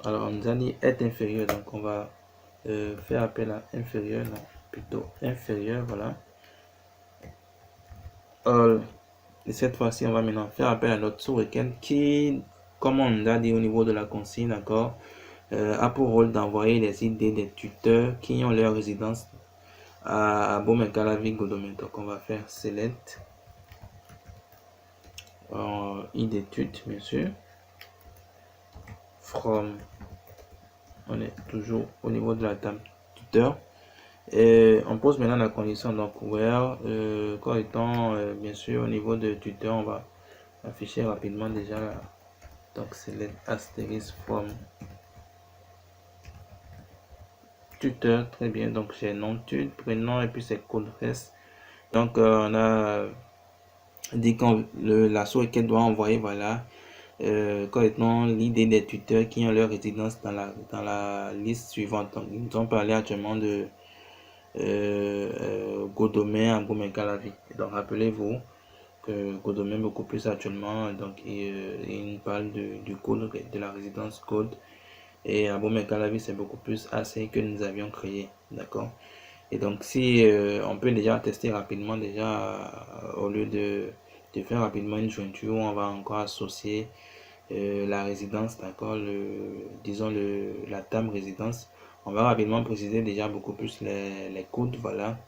Alors on nous a dit est inférieur, donc on va faire appel à inférieur, non, plutôt inférieur, voilà. Et cette fois-ci, on va maintenant faire appel à notre sous-requête qui, comme on nous a dit au niveau de la consigne, d'accord, a pour rôle d'envoyer les idées des tuteurs qui ont leur résidence à Abomey Calavi Godome. Donc on va faire select id étude, bien sûr, from On est toujours au niveau de la table tuteur. Et on pose maintenant la condition, donc where, quand étant, bien sûr, au niveau de tuteur, on va afficher rapidement déjà donc select asterisk from tuteur. Très bien, donc j'ai nom tut, prénom et puis c'est code reste. Donc on a dit que la sous-requête doit envoyer, voilà, correctement l'idée des tuteurs qui ont leur résidence dans la liste suivante. Donc ils nous ont parlé actuellement de Godomé à Gomekalavi. Donc rappelez-vous que Godomé beaucoup plus actuellement, donc il nous parle du code de la résidence code, et à Gomekalavi c'est beaucoup plus assez que nous avions créé, d'accord. Et donc si on peut déjà tester rapidement déjà au lieu de faire rapidement une jointure où on va encore associer la résidence, d'accord, disons la table résidence, on va rapidement préciser déjà beaucoup plus les codes, voilà,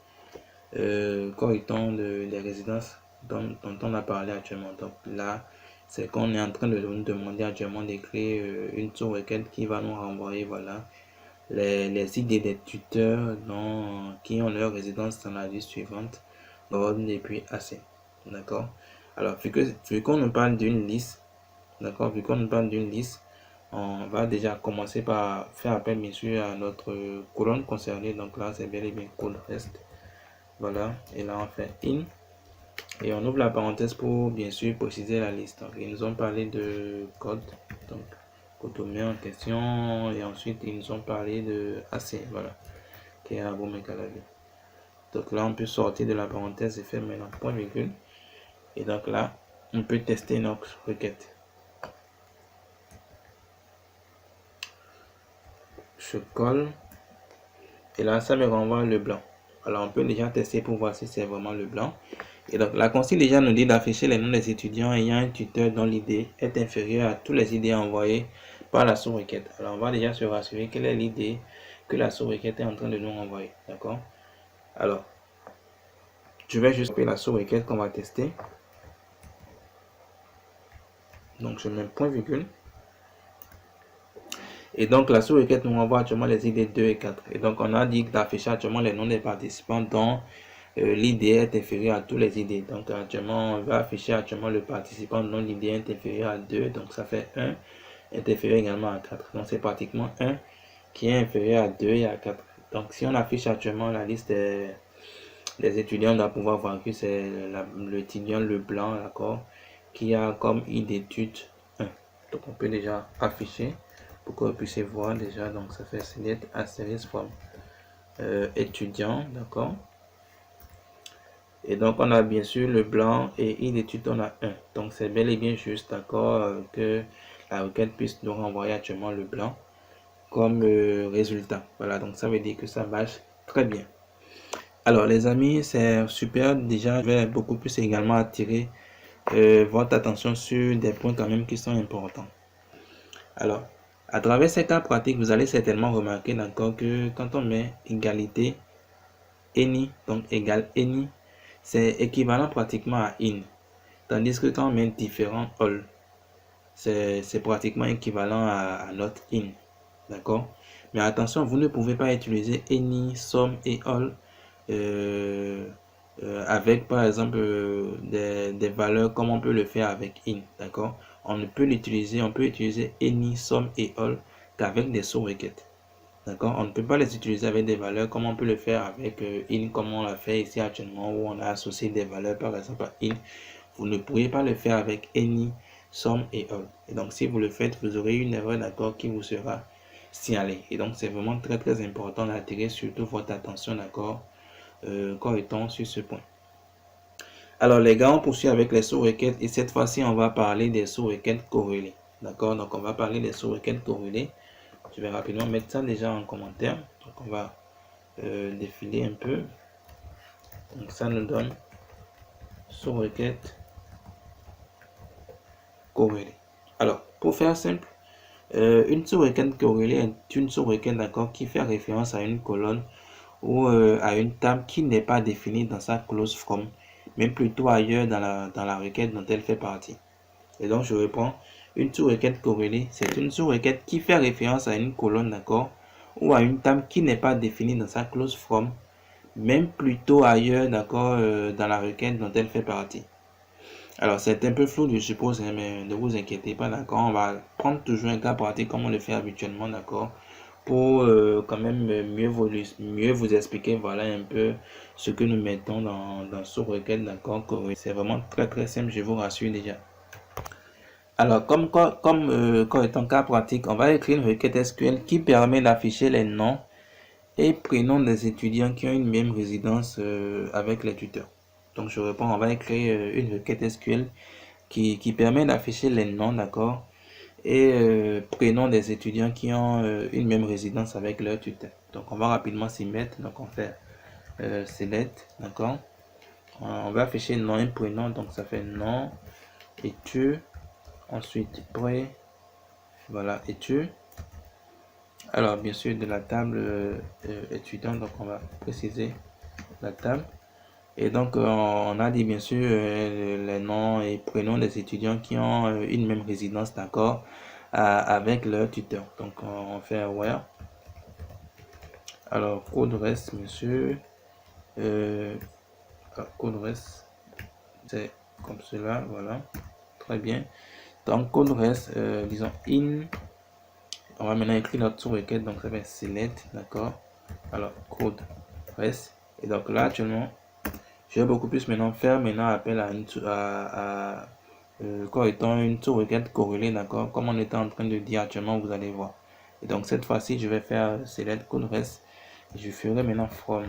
correctement des résidences dont on a parlé actuellement. Donc là, c'est qu'on est en train de nous demander actuellement d'écrire une sous-requête qui va nous renvoyer, voilà, les idées des tuteurs qui ont leur résidence dans la liste suivante, ordre et puis AC. D'accord. Alors, vu qu'on nous parle d'une liste, d'accord, vu qu'on nous parle d'une liste, on va déjà commencer par faire appel, bien sûr, à notre colonne concernée. Donc là, c'est bel et bien code reste. Voilà. Et là, on fait in. Et on ouvre la parenthèse pour, bien sûr, préciser la liste. Donc, ils nous ont parlé de code. Donc, Cotomé en question, et ensuite ils nous ont parlé de AC, voilà, qui est à Gomekalavi. Donc là on peut sortir de la parenthèse et faire maintenant point virgule, et donc là on peut tester notre requête. Je colle et là ça me renvoie le blanc. Alors on peut déjà tester pour voir si c'est vraiment le blanc. Et donc la consigne déjà nous dit d'afficher les noms des étudiants ayant un tuteur dont l'idée est inférieure à tous les idées envoyées par la sous-requête. Alors on va déjà se rassurer quelle est l'idée que la sous-requête est en train de nous renvoyer. D'accord. Alors je vais juste faire la sous-requête qu'on va tester. Donc je mets point virgule. Et donc la sous-requête nous renvoie actuellement les idées 2 et 4. Et donc on a dit d'afficher actuellement les noms des participants dont l'idée est inférieure à tous les idées. Donc actuellement on va afficher actuellement le participant dont l'idée est inférieure à 2. Donc ça fait 1 est inférieur également à 4. Donc c'est pratiquement 1 qui est inférieur à 2 et à 4. Donc si on affiche actuellement la liste des étudiants, on doit pouvoir voir que c'est l'étudiant le blanc, d'accord, qui a comme idée d'étude 1. Donc on peut déjà afficher pour que vous puissiez voir déjà. Donc ça fait select asterisk from étudiant, d'accord. Et donc on a bien sûr le blanc et idée d'étude on a 1. Donc c'est bel et bien juste, d'accord, que la requête puisse nous renvoyer actuellement le blanc comme résultat. Voilà, donc ça veut dire que ça marche très bien. Alors les amis, c'est super. Déjà, je vais beaucoup plus également attirer votre attention sur des points quand même qui sont importants. Alors, à travers ces cas pratiques, vous allez certainement remarquer d'accord que quand on met égalité any, donc égal any, c'est équivalent pratiquement à in. Tandis que quand on met différent all, c'est pratiquement équivalent à not in. D'accord? Mais attention, vous ne pouvez pas utiliser any, some et all avec par exemple des valeurs comme on peut le faire avec in. D'accord? On ne peut l'utiliser, on peut utiliser any, some et all qu'avec des sous-requêtes. D'accord? On ne peut pas les utiliser avec des valeurs comme on peut le faire avec in, comme on l'a fait ici actuellement, où on a associé des valeurs par exemple à in. Vous ne pourriez pas le faire avec any, some et all. Et donc si vous le faites, vous aurez une erreur d'accord qui vous sera signalée. Et donc c'est vraiment très très important d'attirer surtout votre attention, d'accord, correctement sur ce point. Alors les gars, on poursuit avec les sous-requêtes et cette fois-ci on va parler des sous-requêtes corrélées. D'accord? Donc on va parler des sous-requêtes corrélées. Je vais rapidement mettre ça déjà en commentaire. Donc on va défiler un peu. Donc ça nous donne sous-requêtes corrélées. Alors pour faire simple, une sous-requête corrélée est une sous-requête, d'accord, qui fait référence à une colonne ou à une table qui n'est pas définie dans sa clause from, mais plutôt ailleurs dans la requête dont elle fait partie. Et donc je reprends, Une sous-requête corrélée, c'est une sous-requête qui fait référence à une colonne, d'accord, ou à une table qui n'est pas définie dans sa clause from, même plutôt ailleurs, d'accord, dans la requête dont elle fait partie. Alors, c'est un peu flou, je suppose, hein, mais ne vous inquiétez pas, d'accord. On va prendre toujours un cas pratique comme on le fait habituellement, d'accord, pour quand même mieux vous expliquer, voilà, un peu ce que nous mettons dans ce requête, d'accord. C'est vraiment très très simple, je vous rassure déjà. Alors, comme étant cas pratique, on va écrire une requête SQL qui permet d'afficher les noms et prénoms des étudiants qui ont une même résidence avec les tuteurs. Donc, je réponds, on va écrire une requête SQL qui permet d'afficher les noms, d'accord, et prénoms des étudiants qui ont une même résidence avec leur tuteur. Donc, on va rapidement s'y mettre. Donc, on fait select, d'accord. On va afficher nom et prénom, donc ça fait nom, études. Ensuite, prêt, voilà, études. Alors, bien sûr, de la table étudiant, donc on va préciser la table. Et donc, on a dit bien sûr les noms et prénoms des étudiants qui ont une même résidence, d'accord, avec leur tuteur. Donc, on fait where. Alors, code reste, monsieur. Code reste, c'est comme cela, voilà. Très bien. Donc, code reste, disons in. On va maintenant écrire notre sous-requête, donc ça va être select, d'accord. Alors, code reste. Et donc là, actuellement, je vais beaucoup plus maintenant faire appel à une étant une sous-requête corrélée, d'accord, comme on était en train de dire actuellement, vous allez voir. Et donc cette fois-ci, je vais faire select code rest. Je ferai maintenant from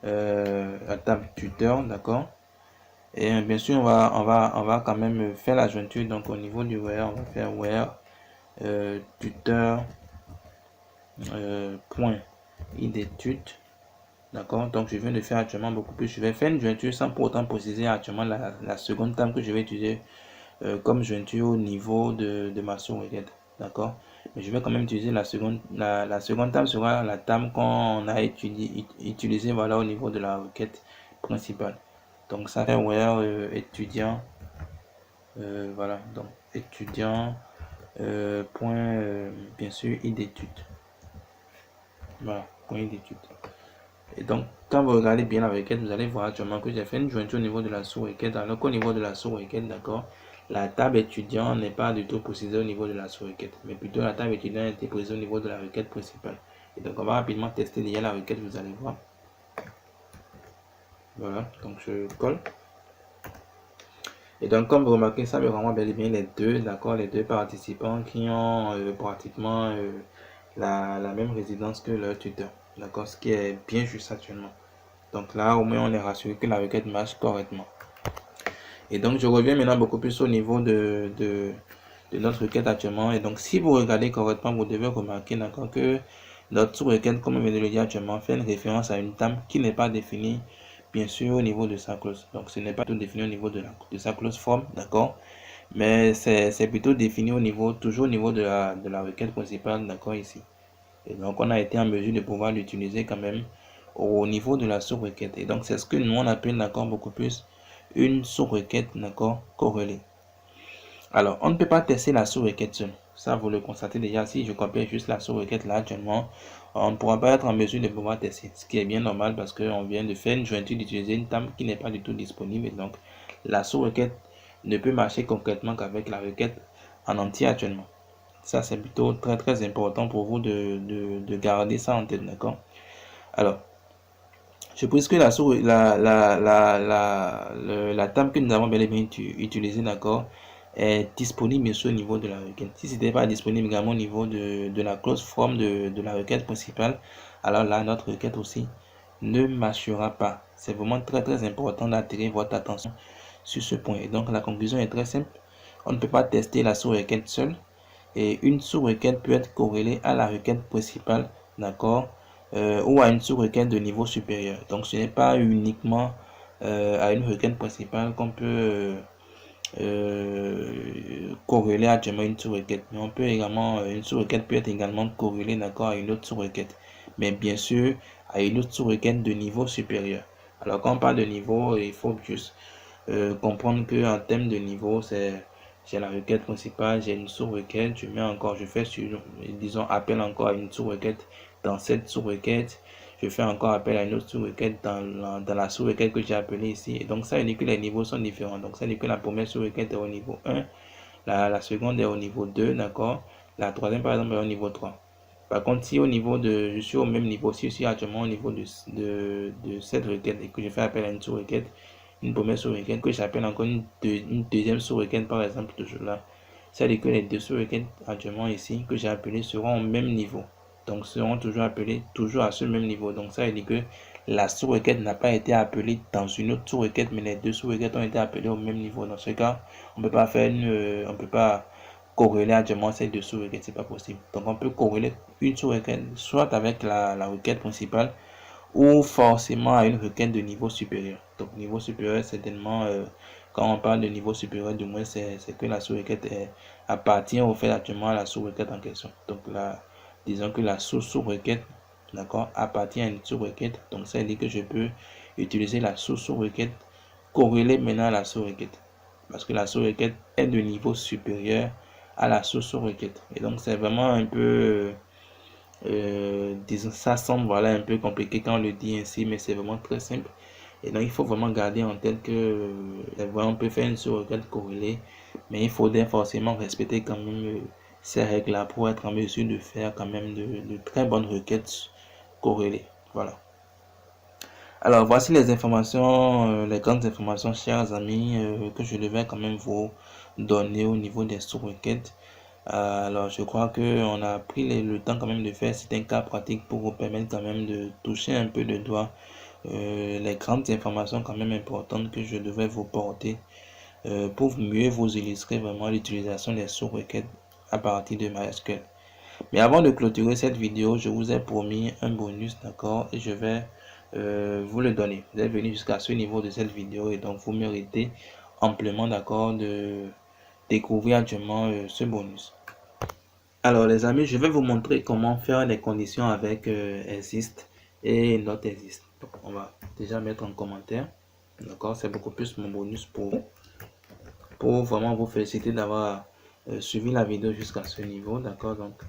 la table tuteur, d'accord. Et bien sûr, on va quand même faire la jointure. Donc au niveau du where, on va faire where tuteur point id tut. D'accord, donc je viens de faire actuellement beaucoup plus. Je vais faire une jointure sans pour autant préciser actuellement la seconde table que je vais utiliser comme jointure au niveau de ma sous-requête. D'accord, mais je vais quand même utiliser la seconde. La seconde table sera la table qu'on a utilisé voilà, au niveau de la requête principale. Donc ça fait where étudiant. Voilà, donc étudiant point bien sûr id d'étude. Voilà, point id d'étude. Et donc, quand vous regardez bien la requête, vous allez voir actuellement que j'ai fait une jointure au niveau de la sous-requête, alors qu'au niveau de la sous-requête, d'accord, la table étudiant n'est pas du tout précisée au niveau de la sous-requête, mais plutôt la table étudiant a été précisée au niveau de la requête principale. Et donc, on va rapidement tester déjà la requête, vous allez voir. Voilà, donc je colle. Et donc, comme vous remarquez, ça veut vraiment bel et bien les deux, d'accord, les deux participants qui ont pratiquement la même résidence que leur tuteur. D'accord, ce qui est bien juste actuellement. Donc là, au moins, on est rassuré que la requête marche correctement. Et donc, je reviens maintenant beaucoup plus au niveau de notre requête actuellement. Et donc, si vous regardez correctement, vous devez remarquer d'accord que notre sous-requête, comme on vient de le dire actuellement, fait une référence à une table qui n'est pas définie, bien sûr, au niveau de sa clause. Donc, ce n'est pas tout défini au niveau de sa clause form, d'accord? Mais c'est plutôt défini au niveau, toujours au niveau de la requête principale, d'accord, ici. Et donc, on a été en mesure de pouvoir l'utiliser quand même au niveau de la sous-requête. Et donc, c'est ce que nous, on appelle, d'accord, beaucoup plus une sous-requête, d'accord, corrélée. Alors, on ne peut pas tester la sous-requête seule. Ça, vous le constatez déjà. Si je compare juste la sous-requête là, actuellement, on ne pourra pas être en mesure de pouvoir tester. Ce qui est bien normal parce qu'on vient de faire une jointure d'utiliser une table qui n'est pas du tout disponible. Et donc, la sous-requête ne peut marcher concrètement qu'avec la requête en entier actuellement. Ça, c'est plutôt très très important pour vous de garder ça en tête, d'accord? Alors, je pense que la table que nous avons bel et bien utilisée, d'accord, est disponible bien sûr au niveau de la requête. Si ce n'était pas disponible également au niveau de la clause form de la requête principale, alors là, notre requête aussi ne marchera pas. C'est vraiment très très important d'attirer votre attention sur ce point. Et donc, la conclusion est très simple. On ne peut pas tester la sous-requête seule. Et une sous-requête peut être corrélée à la requête principale, d'accord, ou à une sous-requête de niveau supérieur. Donc, ce n'est pas uniquement à une requête principale qu'on peut corréler actuellement une sous-requête. Mais on peut également, une sous-requête peut être également corrélée, d'accord, à une autre sous-requête. Mais bien sûr, à une autre sous-requête de niveau supérieur. Alors, quand on parle de niveau, il faut juste comprendre qu'en termes de niveau, c'est j'ai la requête principale, j'ai une sous-requête, je fais sur, disons, appel encore à une sous-requête dans cette sous-requête, je fais encore appel à une autre sous-requête dans la sous-requête que j'ai appelée ici. Et donc ça indique que les niveaux sont différents. Donc ça indique que la première sous-requête est au niveau 1, la seconde est au niveau 2, d'accord. La troisième par exemple est au niveau 3. Par contre, si au niveau je suis au même niveau, si je suis actuellement au niveau de cette requête et que je fais appel à une sous-requête, une première sous-requête que j'appelle encore une deuxième sous-requête par exemple, toujours là, ça veut dire que les deux sous-requêtes actuellement ici que j'ai appelées seront au même niveau. Donc seront toujours appelées toujours à ce même niveau. Donc ça veut dire que la sous-requête n'a pas été appelée dans une autre sous-requête, mais les deux sous-requêtes ont été appelées au même niveau. Dans ce cas, on peut pas faire on peut pas corréler actuellement ces deux sous-requêtes, c'est pas possible. Donc on peut corréler une sous-requête soit avec la requête principale ou forcément à une requête de niveau supérieur. Donc niveau supérieur, certainement, quand on parle de niveau supérieur, du moins c'est que la sous-requête appartient au fait actuellement à la sous-requête en question. Donc là, disons que la sous-requête, d'accord, appartient à une sous-requête. Donc ça veut dire que je peux utiliser la sous-requête corrélée maintenant à la sous-requête. Parce que la sous-requête est de niveau supérieur à la sous-requête. Et donc c'est vraiment un peu... disons, ça semble voilà un peu compliqué quand on le dit ainsi, mais c'est vraiment très simple. Et donc il faut vraiment garder en tête que on peut faire une sous-requête corrélée, mais il faudrait forcément respecter quand même ces règles-là pour être en mesure de faire quand même de très bonnes requêtes corrélées. Voilà. Alors voici les informations, les grandes informations, chers amis, que je devais quand même vous donner au niveau des sous-requêtes. Alors, je crois qu'on a pris le temps quand même de faire certains cas pratiques pour vous permettre quand même de toucher un peu de doigt les grandes informations quand même importantes que je devais vous porter pour mieux vous illustrer vraiment l'utilisation des sous-requêtes à partir de MySQL. Mais avant de clôturer cette vidéo, je vous ai promis un bonus, d'accord, et je vais vous le donner. Vous êtes venu jusqu'à ce niveau de cette vidéo et donc vous méritez amplement, d'accord, de découvrir actuellement ce bonus. Alors les amis, je vais vous montrer comment faire les conditions avec exist et not exist. Donc, on va déjà mettre en commentaire. D'accord, c'est beaucoup plus mon bonus pour vraiment vous féliciter d'avoir suivi la vidéo jusqu'à ce niveau. D'accord, donc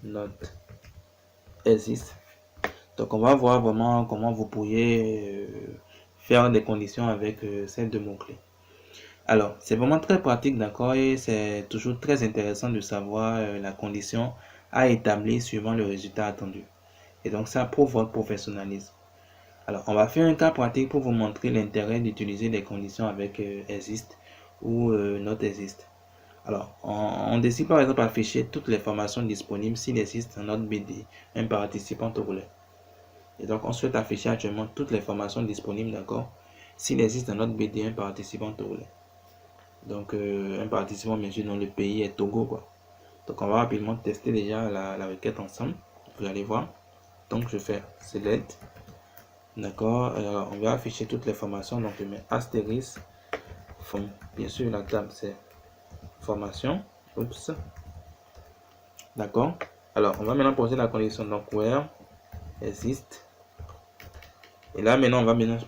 not exist. Donc on va voir vraiment comment vous pourriez faire des conditions avec ces deux mots-clés. Alors, c'est vraiment très pratique, d'accord, et c'est toujours très intéressant de savoir la condition à établir suivant le résultat attendu. Et donc, ça prouve votre professionnalisme. Alors, on va faire un cas pratique pour vous montrer l'intérêt d'utiliser des conditions avec exist ou not exist. Alors, on décide par exemple d'afficher toutes les formations disponibles s'il existe un notre BD, un participant togolais. Et donc, on souhaite afficher actuellement toutes les formations disponibles, d'accord, s'il existe un notre BD, un participant togolais. Donc, un participant, bien sûr, dans le pays est Togo, quoi. Donc, on va rapidement tester déjà la requête ensemble. Vous allez voir. Donc, je fais select. D'accord. On va afficher toutes les formations. Donc, je mets astérisque. Bien sûr, la table, c'est formation. Oups. D'accord. Alors, on va maintenant poser la condition. Donc, where exist. Et là, maintenant, on va maintenant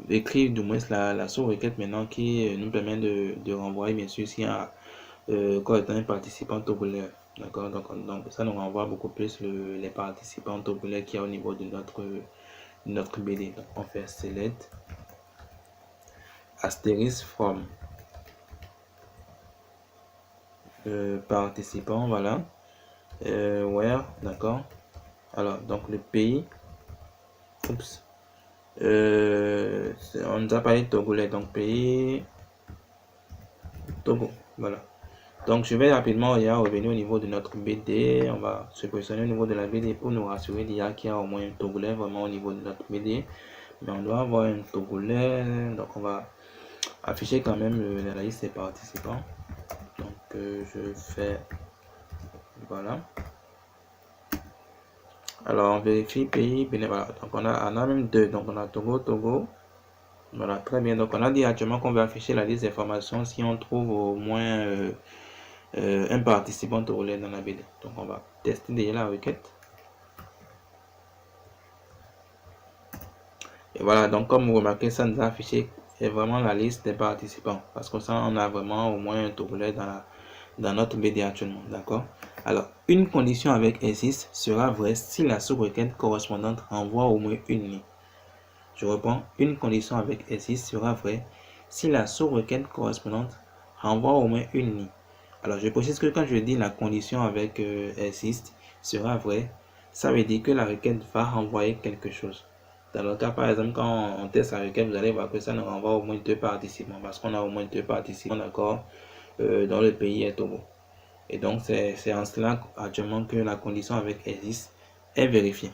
écrire du moins la sous-requête maintenant qui nous permet de renvoyer, bien sûr, s'il y a correctement un participant togolais. D'accord, donc ça nous renvoie beaucoup plus les participants togolais qu'il y a au niveau de notre BD. Donc on fait select astérisque from participant, voilà, where, d'accord. Alors donc le pays, oups, on nous a parlé de togolais, donc pays Togo, voilà. Donc je vais rapidement revenir au niveau de notre BD. On va se positionner au niveau de la BD pour nous rassurer qu'il y a au moins un Togolais vraiment au niveau de notre BD. Mais on doit avoir un Togolais. Donc on va afficher quand même la liste des participants. Donc je fais voilà. Alors on vérifie pays, voilà. Donc on a même deux. Donc on a Togo. Voilà, très bien. Donc on a dit actuellement qu'on va afficher la liste des formations si on trouve au moins un participant togolais dans la BD. Donc on va tester déjà la requête. Et voilà, donc comme vous remarquez, ça nous a affiché c'est vraiment la liste des participants. Parce que ça, on a vraiment au moins un tourlet dans notre BD actuellement. D'accord? Alors, une condition avec existe sera vraie si la sous-requête correspondante renvoie au moins une ligne. Je reprends, une condition avec existe sera vraie si la sous-requête correspondante renvoie au moins une ligne. Alors, je précise que quand je dis la condition avec existe sera vraie, ça veut dire que la requête va renvoyer quelque chose. Dans le cas, par exemple, quand on teste la requête, vous allez voir que ça nous renvoie au moins 2 participants, parce qu'on a au moins 2 participants, d'accord, dans le pays est Togo. Et donc, c'est en cela actuellement que la condition avec existe est vérifiée.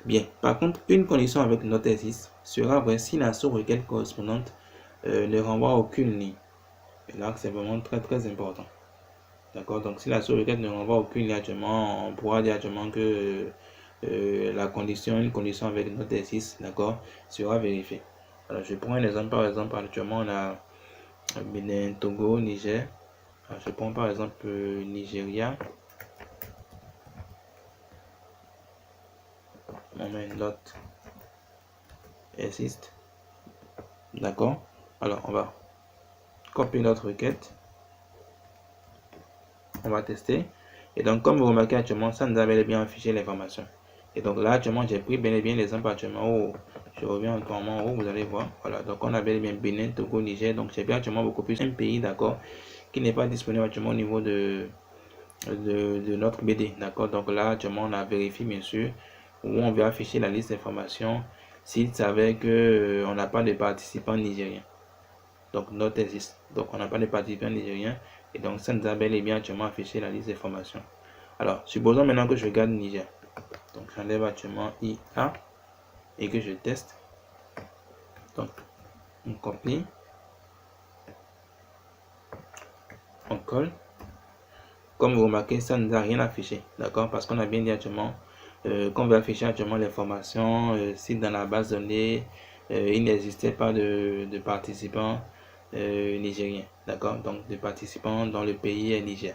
Bien, par contre, une condition avec not existe sera vraie si la sous-requête correspondante ne renvoie aucune ligne. Et là, c'est vraiment très important. D'accord? Donc, si la sous-requête ne renvoie aucune ligne actuellement, on pourra dire actuellement que une condition avec not existe, d'accord, sera vérifiée. Alors, je prends un exemple. Par exemple, actuellement, on a Bénin, Togo, Niger. Alors, je prends par exemple Nigeria. On met une note existe. D'accord? Alors, on va copier notre requête. On va tester. Et donc, comme vous remarquez actuellement, ça nous a bel et bien affiché l'information. Et donc là, actuellement, j'ai pris bel et bien l'exemple actuellement où je reviens encore en haut, vous allez voir. Voilà, donc on a bel et bien Bénin, Togo, Niger. Donc, j'ai bien actuellement beaucoup plus un pays, d'accord, qui n'est pas disponible actuellement au niveau de notre BD. D'accord, donc là, actuellement, on a vérifié, bien sûr, où on veut afficher la liste d'informations s'il s'avère que on n'a pas de participants nigériens. Donc, notre existe. Donc, on n'a pas de participants nigériens. Et donc, ça nous a bel et bien actuellement affiché la liste d'informations. Alors, supposons maintenant que je regarde Niger. Donc, j'enlève actuellement IA et que je teste. Donc, on copie. On colle. Comme vous remarquez, ça ne nous a rien affiché. D'accord? Parce qu'on a bien dit actuellement qu'on veut afficher actuellement l'information si dans la base de données, il n'existait pas de participants nigériens. D'accord? Donc, de participants dans le pays est Niger.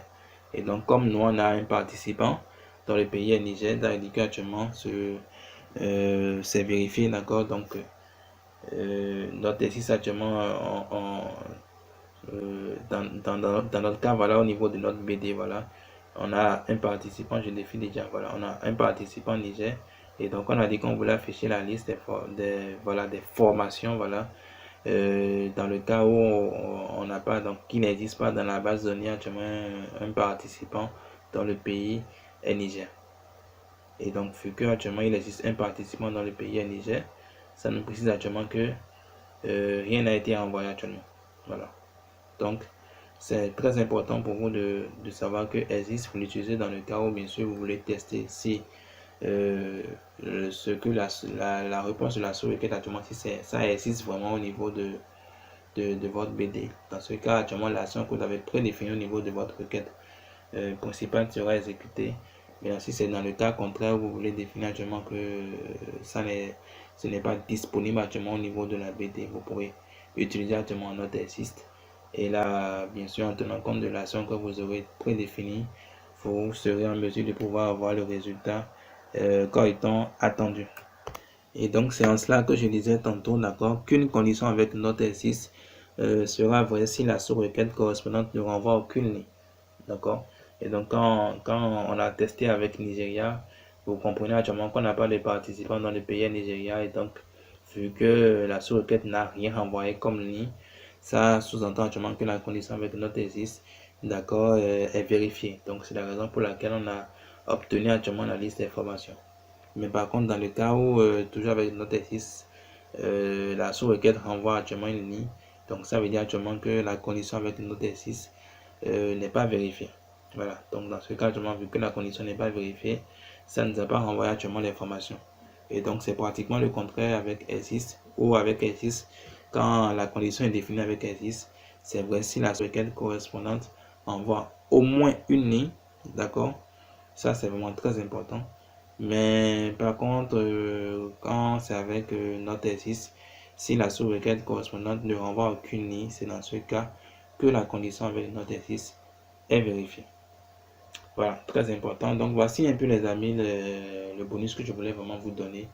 Et donc, comme nous, on a un participant dans le pays est Niger, ça indique actuellement c'est vérifié. D'accord? Donc, notre existe actuellement dans notre cas, voilà, au niveau de notre BD, voilà, on a un participant, je définis déjà, voilà, on a un participant Niger, et donc on a dit qu'on voulait afficher la liste des formations, voilà, dans le cas où on n'a pas, donc qui n'existe pas dans la base de données actuellement un participant dans le pays est Niger. Et donc, vu que actuellement il existe un participant dans le pays est Niger, ça nous précise actuellement que rien n'a été envoyé actuellement. Voilà. Donc, c'est très important pour vous de savoir que existe, vous l'utilisez dans le cas où bien sûr vous voulez tester si ce que la réponse de la sous-requête actuellement, si ça existe vraiment au niveau de votre BD. Dans ce cas, actuellement, l'action que vous avez prédéfinie au niveau de votre requête principale sera exécutée. Mais si c'est dans le cas contraire, vous voulez définir actuellement que ce n'est pas disponible actuellement au niveau de la BD, vous pourrez utiliser actuellement notre existe. Et là, bien sûr, en tenant compte de l'action que vous aurez prédéfinie, vous serez en mesure de pouvoir avoir le résultat comme étant attendu. Et donc, c'est en cela que je disais tantôt, d'accord, qu'une condition avec notre existe sera vraie si la sous-requête correspondante ne renvoie aucune ligne. D'accord? Et donc, quand on a testé avec Nigeria, vous comprenez actuellement qu'on n'a pas de participants dans le pays Nigeria. Et donc, vu que la sous-requête n'a rien renvoyé comme ligne, ça sous-entend actuellement que la condition avec notre existe, d'accord, est vérifiée. Donc, c'est la raison pour laquelle on a obtenu actuellement la liste d'informations. Mais par contre, dans le cas où, toujours avec notre existe, la sous-requête renvoie actuellement une ligne, donc ça veut dire actuellement que la condition avec notre existe n'est pas vérifiée. Voilà, donc dans ce cas, actuellement, vu que la condition n'est pas vérifiée, ça ne nous a pas renvoyé actuellement l'information. Et donc, c'est pratiquement le contraire avec existe ou avec existe. Quand la condition est définie avec existe, c'est vrai si la requête correspondante envoie au moins une ligne, d'accord? Ça, c'est vraiment très important. Mais par contre, quand c'est avec notre existe, si la sous-requête correspondante ne renvoie aucune ligne, c'est dans ce cas que la condition avec notre existe est vérifiée. Voilà, très important. Donc voici un peu les amis le bonus que je voulais vraiment vous donner.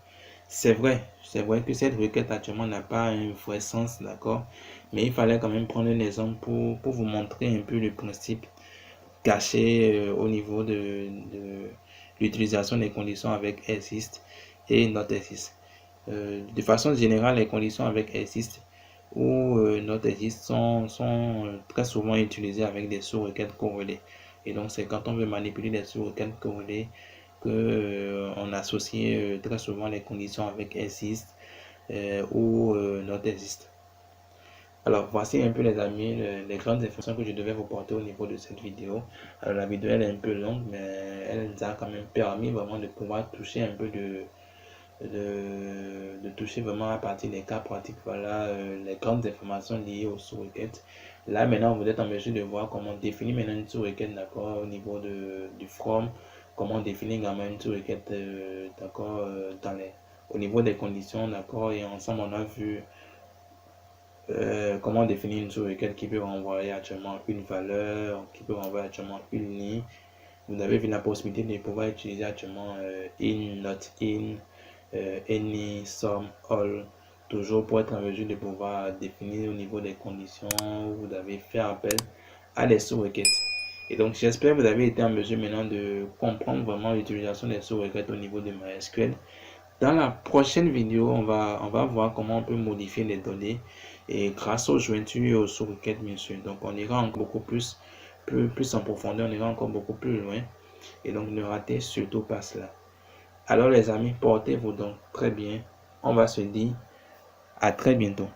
C'est vrai que cette requête actuellement n'a pas un vrai sens, d'accord? Mais il fallait quand même prendre un exemple pour vous montrer un peu le principe caché au niveau de l'utilisation des conditions avec exist et not exist. De façon générale, les conditions avec exist ou not exist sont très souvent utilisées avec des sous-requêtes corrélées. Et donc, c'est quand on veut manipuler des sous-requêtes corrélées que on associe très souvent les conditions avec exist ou not exist. Alors, voici un peu les amis, les grandes informations que je devais vous porter au niveau de cette vidéo. Alors, la vidéo elle est un peu longue, mais elle nous a quand même permis vraiment de pouvoir toucher un peu de toucher vraiment à partir des cas pratiques, voilà, les grandes informations liées aux sous-requêtes. Là, maintenant, vous êtes en mesure de voir comment définir maintenant une sous-requête, d'accord, au niveau du from, comment définir également une sous-requête, d'accord, au niveau des conditions, d'accord, et ensemble, on a vu comment définir une sous-requête qui peut renvoyer actuellement une valeur, qui peut renvoyer actuellement une ligne. Vous avez vu la possibilité de pouvoir utiliser actuellement in, not in, any, some, all, toujours pour être en mesure de pouvoir définir au niveau des conditions où vous avez fait appel à des sous-requêtes. Et donc, j'espère que vous avez été en mesure maintenant de comprendre vraiment l'utilisation des sous-requêtes au niveau de MySQL. Dans la prochaine vidéo, on va voir comment on peut modifier les données et grâce aux jointures et aux sous-requêtes, bien sûr. Donc, on ira encore beaucoup plus en profondeur, on ira encore beaucoup plus loin. Et donc, ne ratez surtout pas cela. Alors, les amis, portez-vous donc très bien. On va se dire à très bientôt.